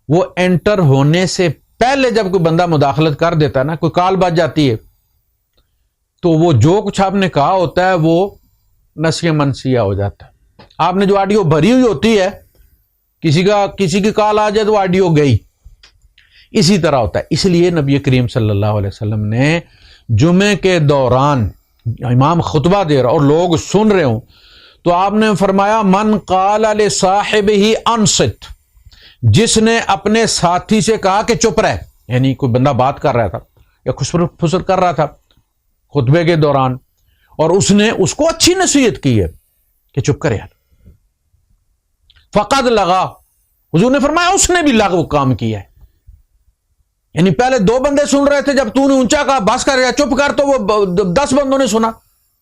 وہ انٹر ہونے سے پہلے جب کوئی بندہ مداخلت کر دیتا ہے نا، کوئی کال بج جاتی ہے تو وہ جو کچھ آپ نے کہا ہوتا ہے وہ نسیہ منسیہ ہو جاتا ہے. آپ نے جو آڈیو بھری ہوئی ہوتی ہے، کسی کی کال آ جائے تو آڈیو گئی، اسی طرح ہوتا ہے. اس لیے نبی کریم صلی اللہ علیہ وسلم نے جمعے کے دوران امام خطبہ دے رہا اور لوگ سن رہے ہوں تو آپ نے فرمایا من قال لصاحبہ انصت، جس نے اپنے ساتھی سے کہا کہ چپ رہ، یعنی کوئی بندہ بات کر رہا تھا یا خسر پھسر کر رہا تھا خطبے کے دوران اور اس نے اس کو اچھی نصیحت کی ہے کہ چپ کر یار، فقد لغا، حضور نے فرمایا اس نے بھی لغو کام کیا ہے. یعنی پہلے 2 بندے سن رہے تھے، جب تو نے اونچا کہا بس کر یا چپ کر تو وہ 10 بندوں نے سنا،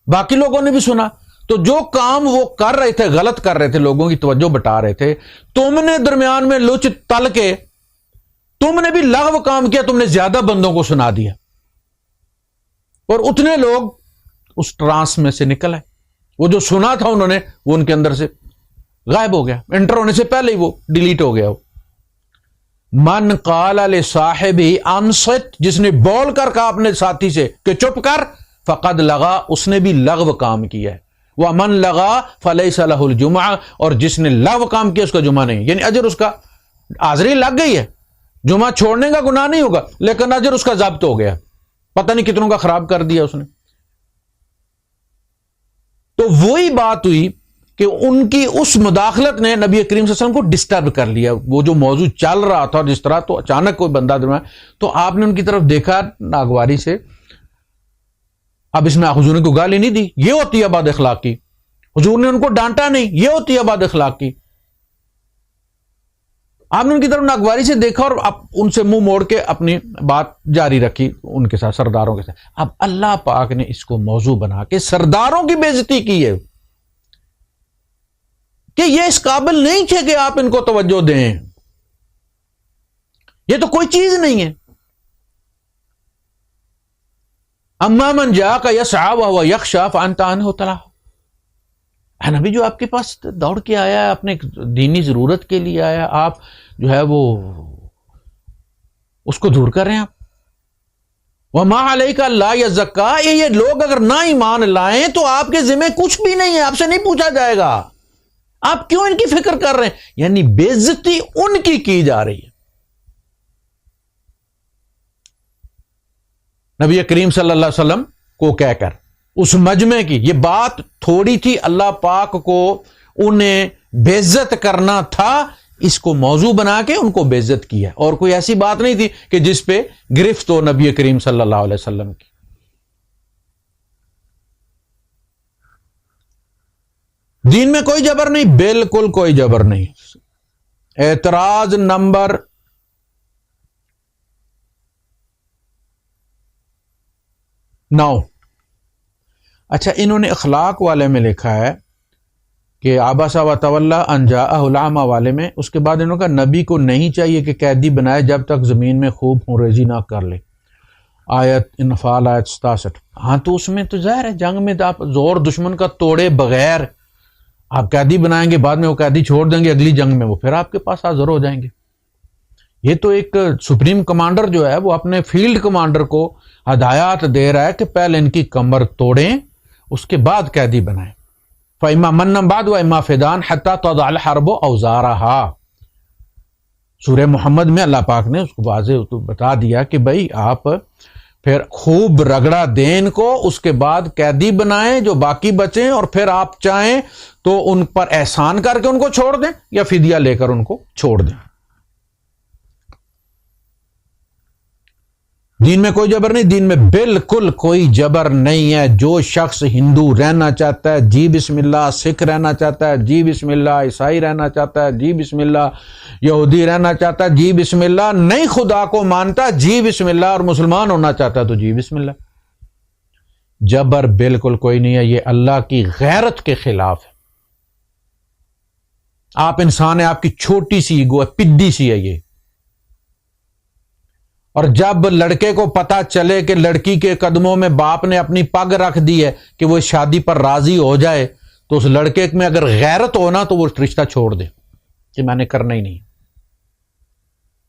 باقی لوگوں نے بھی سنا. تو جو کام وہ کر رہے تھے، غلط کر رہے تھے، لوگوں کی توجہ بٹا رہے تھے، تم نے درمیان میں لچ تل کے تم نے بھی لغو کام کیا، تم نے زیادہ بندوں کو سنا دیا اور اتنے لوگ اس ٹرانس میں سے نکل آئے. وہ جو سنا تھا انہوں نے وہ ان کے اندر سے غائب ہو گیا، انٹر ہونے سے پہلے ہی وہ ڈیلیٹ ہو گیا. من قال لصاحبہ انصت، جس نے بول کر کہا اپنے ساتھی سے کہ چپ کر، فقد لغا، اس نے بھی لغو کام کیا ہے. ومن لغا فلیس لہ الجمعہ، اور جس نے لغو کام کیا اس کا جمعہ نہیں، یعنی اجر اس کا حاضری لگ گئی ہے، جمعہ چھوڑنے کا گناہ نہیں ہوگا لیکن اجر اس کا ضبط ہو گیا، پتہ نہیں کتنوں کا خراب کر دیا اس نے. تو وہی بات ہوئی کہ ان کی اس مداخلت نے نبی کریم صلی اللہ علیہ وسلم کو ڈسٹرب کر لیا. وہ جو موضوع چل رہا تھا جس طرح، تو اچانک کوئی بندہ درمیان، تو آپ نے ان کی طرف دیکھا ناگواری سے. اب اس میں حضور نے کوئی گالی نہیں دی، یہ ہوتی ہے بد اخلاقی. حضور نے ان کو ڈانٹا نہیں، یہ ہوتی ہے بد اخلاقی. آپ نے ان کی طرف ناگواری سے دیکھا اور ان سے منہ موڑ کے اپنی بات جاری رکھی ان کے ساتھ، سرداروں کے ساتھ. اب اللہ پاک نے اس کو موضوع بنا کے سرداروں کی بے عزتی کی ہے کہ یہ اس قابل نہیں تھے کہ آپ ان کو توجہ دیں، یہ تو کوئی چیز نہیں ہے. اما من جاءک یسعی وہو یخشی فانت عنہ تلہی، نبی جو آپ کے پاس دوڑ کے آیا ہے، اپنے دینی ضرورت کے لیے آیا، آپ جو ہے وہ اس کو دور کر رہے ہیں. آپ وما علیک الا یزکی، یہ لوگ اگر نہ ایمان لائیں تو آپ کے ذمہ کچھ بھی نہیں ہے، آپ سے نہیں پوچھا جائے گا، آپ کیوں ان کی فکر کر رہے ہیں؟ یعنی بے عزتی ان کی جا رہی ہے. نبی کریم صلی اللہ علیہ وسلم کو کہہ کر اس مجمع کی. یہ بات تھوڑی تھی, اللہ پاک کو انہیں بے عزت کرنا تھا, اس کو موضوع بنا کے ان کو بے عزت کیا. اور کوئی ایسی بات نہیں تھی کہ جس پہ گرفت ہو نبی کریم صلی اللہ علیہ وسلم کی. دین میں کوئی جبر نہیں, بالکل کوئی جبر نہیں. اعتراض نمبر 9. اچھا, انہوں نے اخلاق والے میں لکھا ہے کہ عبس و تولی ان جاءہ الاعمی والے میں, اس کے بعد انہوں نے کہا نبی کو نہیں چاہیے کہ قیدی بنائے جب تک زمین میں خوب خونریزی نہ کر لے. آیت انفال آیت 67. ہاں تو اس میں تو ظاہر ہے جنگ میں تو آپ زور دشمن کا توڑے بغیر آپ قیدی بنائیں گے, بعد میں وہ قیدی چھوڑ دیں گے اگلی جنگ میں, وہ پھر آپ کے پاس حاضر ہو جائیں گے. یہ تو ایک سپریم کمانڈر جو ہے وہ اپنے فیلڈ کمانڈر کو ہدایات دے رہا ہے کہ پہلے ان کی کمر توڑیں اس کے بعد قیدی بنائیں. فَإِمَّا مَنًّا بَعْدُ وَإِمَّا فِدَانٍ حَتَّى تَضَعَ الْحَرْبُ أَوْزَارَهَا. سورہ محمد میں اللہ پاک نے اس کو واضح بتا دیا کہ بھائی آپ پھر خوب رگڑا دیں ان کو, اس کے بعد قیدی بنائیں جو باقی بچیں, اور پھر آپ چاہیں تو ان پر احسان کر کے ان کو چھوڑ دیں یا فدیہ لے کر ان کو چھوڑ دیں. دین میں کوئی جبر نہیں, دین میں بالکل کوئی جبر نہیں ہے. جو شخص ہندو رہنا چاہتا ہے جی بسم اللہ, سکھ رہنا چاہتا ہے جی بسم اللہ, عیسائی رہنا چاہتا ہے جی بسم اللہ, یہودی رہنا چاہتا ہے جی بسم اللہ, نہیں خدا کو مانتا جی بسم اللہ, اور مسلمان ہونا چاہتا ہے تو جی بسم اللہ. جبر بالکل کوئی نہیں ہے, یہ اللہ کی غیرت کے خلاف ہے. آپ انسان ہیں, آپ کی چھوٹی سی ایگو ہے, پڈی سی ہے یہ. اور جب لڑکے کو پتا چلے کہ لڑکی کے قدموں میں باپ نے اپنی پگ رکھ دی ہے کہ وہ شادی پر راضی ہو جائے, تو اس لڑکے میں اگر غیرت ہونا تو وہ رشتہ چھوڑ دے کہ میں نے کرنا ہی نہیں.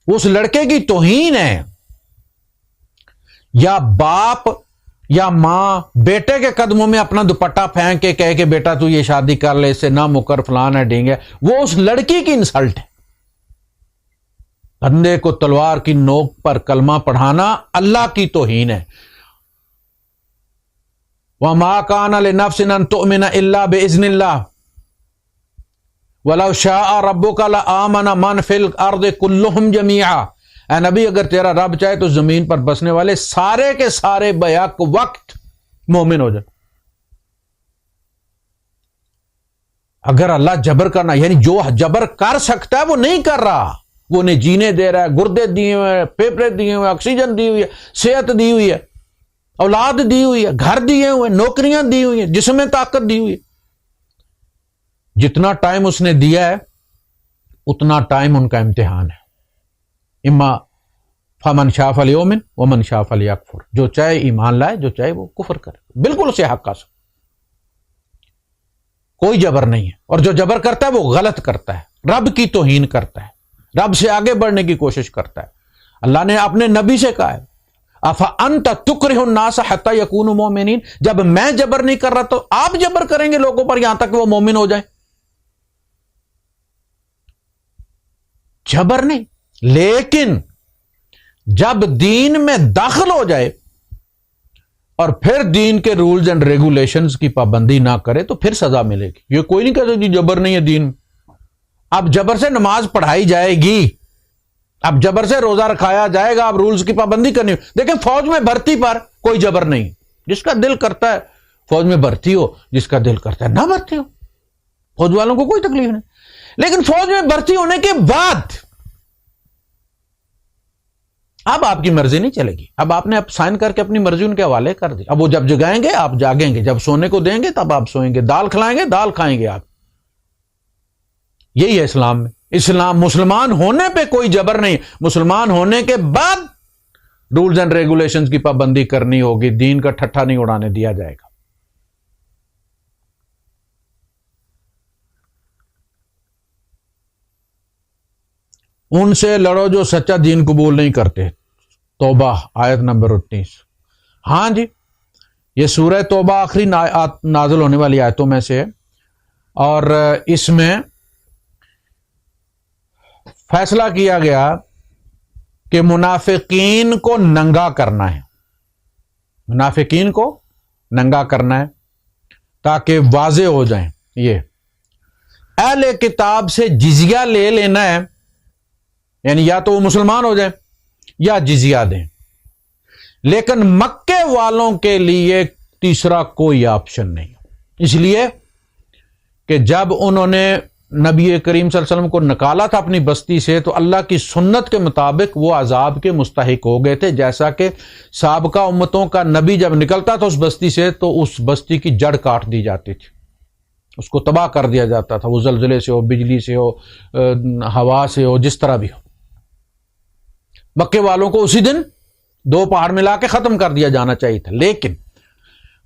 اس لڑکے کی توہین ہے. یا باپ یا ماں بیٹے کے قدموں میں اپنا دوپٹہ پھینک کے کہے کہ بیٹا تو یہ شادی کر لے, اس سے نہ مکر فلان ہے ڈینگ ہے, وہ اس لڑکی کی انسلٹ ہے. بندے کو تلوار کی نوک پر کلمہ پڑھانا اللہ کی توہین ہے. وَمَا كَانَ لِنَفْسٍ أَن تُؤْمِنَ إِلَّا بِإِذْنِ اللَّهِ وَلَوْ شَاءَ رَبُّكَ لَآمَنَ مَنْ فِي الْأَرْضِ كُلُّهُمْ جَمِيعًا. اے نبی, اگر تیرا رب چاہے تو زمین پر بسنے والے سارے کے سارے بیک وقت مومن ہو جائے. اگر اللہ جبر کرنا, یعنی جو جبر کر سکتا ہے وہ نہیں کر رہا, وہ انہیں جینے دے رہا ہے, گردے دیے ہوئے ہیں, پھیپھڑے دیے ہوئے ہیں, آکسیجن دی ہوئی ہے, صحت دی ہوئی ہے, اولاد دی ہوئی ہے, گھر دیے ہوئے, نوکریاں دی ہوئی ہیں, جسم میں طاقت دی ہوئی ہے. جتنا ٹائم اس نے دیا ہے اتنا ٹائم ان کا امتحان ہے. اما فمن شاء فلیؤمن ومن شاء فلیکفر. جو چاہے ایمان لائے, جو چاہے وہ کفر کرے, بالکل اسے حق کا سو. کوئی جبر نہیں ہے, اور جو جبر کرتا ہے وہ غلط کرتا ہے, رب کی توہین کرتا ہے, رب سے آگے بڑھنے کی کوشش کرتا ہے. اللہ نے اپنے نبی سے کہا ہے افانت تکرہ الناس حتی یکونوا مؤمنین. جب میں جبر نہیں کر رہا تو آپ جبر کریں گے لوگوں پر یہاں تک کہ وہ مومن ہو جائیں. جبر نہیں, لیکن جب دین میں داخل ہو جائے اور پھر دین کے رولز اینڈ ریگولیشنز کی پابندی نہ کرے تو پھر سزا ملے گی. یہ کوئی نہیں کہتا جی جبر نہیں ہے دین. اب جبر سے نماز پڑھائی جائے گی, اب جبر سے روزہ رکھایا جائے گا, اب رولز کی پابندی کرنی. دیکھیں فوج میں بھرتی پر کوئی جبر نہیں, جس کا دل کرتا ہے فوج میں بھرتی ہو, جس کا دل کرتا ہے نہ بھرتی ہو, فوج والوں کو کوئی تکلیف نہیں. لیکن فوج میں بھرتی ہونے کے بعد اب آپ کی مرضی نہیں چلے گی. اب آپ نے سائن کر کے اپنی مرضی ان کے حوالے کر دی. اب وہ جب جگائیں گے آپ جاگیں گے, جب سونے کو دیں گے تب آپ سوئیں گے, دال کھلائیں گے دال کھائیں گے آپ. یہی ہے اسلام میں. اسلام مسلمان ہونے پہ کوئی جبر نہیں, مسلمان ہونے کے بعد رولز اینڈ ریگولیشنز کی پابندی کرنی ہوگی, دین کا ٹھٹھا نہیں اڑانے دیا جائے گا. ان سے لڑو جو سچا دین قبول نہیں کرتے. توبہ آیت نمبر 19. ہاں جی, یہ سورہ توبہ آخری نازل ہونے والی آیتوں میں سے ہے, اور اس میں فیصلہ کیا گیا کہ منافقین کو ننگا کرنا ہے. منافقین کو ننگا کرنا ہے تاکہ واضح ہو جائیں. یہ اہل کتاب سے جزیہ لے لینا ہے، یعنی یا تو وہ مسلمان ہو جائیں یا جزیہ دیں، لیکن مکے والوں کے لیے تیسرا کوئی آپشن نہیں. اس لیے کہ جب انہوں نے نبی کریم صلی اللہ علیہ وسلم کو نکالا تھا اپنی بستی سے تو اللہ کی سنت کے مطابق وہ عذاب کے مستحق ہو گئے تھے. جیسا کہ سابقہ امتوں کا نبی جب نکلتا تھا اس بستی سے تو اس بستی کی جڑ کاٹ دی جاتی تھی، اس کو تباہ کر دیا جاتا تھا، وہ زلزلے سے ہو، بجلی سے ہو، ہوا سے ہو، جس طرح بھی ہو. مکے والوں کو اسی دن 2 پہاڑ ملا کے ختم کر دیا جانا چاہیے تھا. لیکن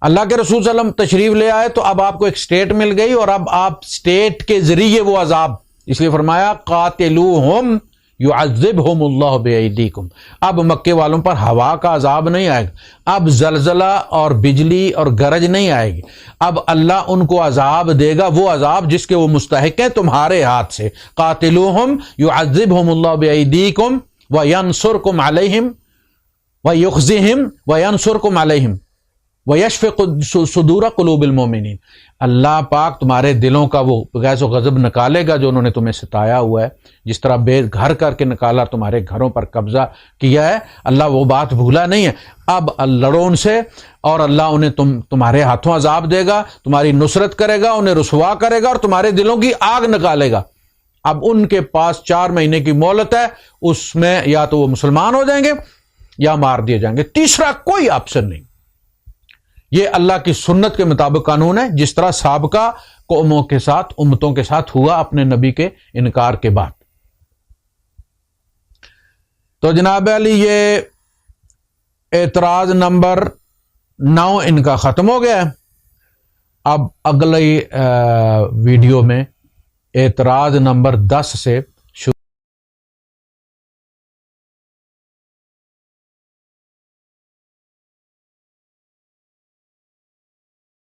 اللہ کے رسول صلی اللہ علیہ وسلم تشریف لے آئے تو اب آپ کو ایک سٹیٹ مل گئی، اور اب آپ سٹیٹ کے ذریعے وہ عذاب، اس لیے فرمایا قاتلوہم یعذبہم اللہ بایدیکم. اب مکے والوں پر ہوا کا عذاب نہیں آئے گا، اب زلزلہ اور بجلی اور گرج نہیں آئے گی، اب اللہ ان کو عذاب دے گا، وہ عذاب جس کے وہ مستحق ہیں تمہارے ہاتھ سے. قاتلوہم یعذبہم اللہ بایدیکم وینصرکم علیہم ویخزہم وینصرکم علیہم وَيَشْفِقُ صُدُورَ قُلُوبِ الْمُؤْمِنِينَ. اللہ پاک تمہارے دلوں کا وہ غیظ و غضب نکالے گا جو انہوں نے تمہیں ستایا ہوا ہے، جس طرح بے گھر کر کے نکالا، تمہارے گھروں پر قبضہ کیا ہے، اللہ وہ بات بھولا نہیں ہے. اب لڑو ان سے، اور اللہ انہیں تمہارے ہاتھوں عذاب دے گا، تمہاری نصرت کرے گا، انہیں رسوا کرے گا اور تمہارے دلوں کی آگ نکالے گا. اب ان کے پاس 4 مہینے کی مہلت ہے، اس میں یا تو وہ مسلمان ہو جائیں گے یا مار دیے جائیں گے، تیسرا کوئی آپشن نہیں. یہ اللہ کی سنت کے مطابق قانون ہے، جس طرح سابقہ قوموں کے ساتھ، امتوں کے ساتھ ہوا اپنے نبی کے انکار کے بعد. تو جناب علی یہ اعتراض نمبر 9 ان کا ختم ہو گیا ہے. اب اگلی ویڈیو میں اعتراض نمبر 10 سے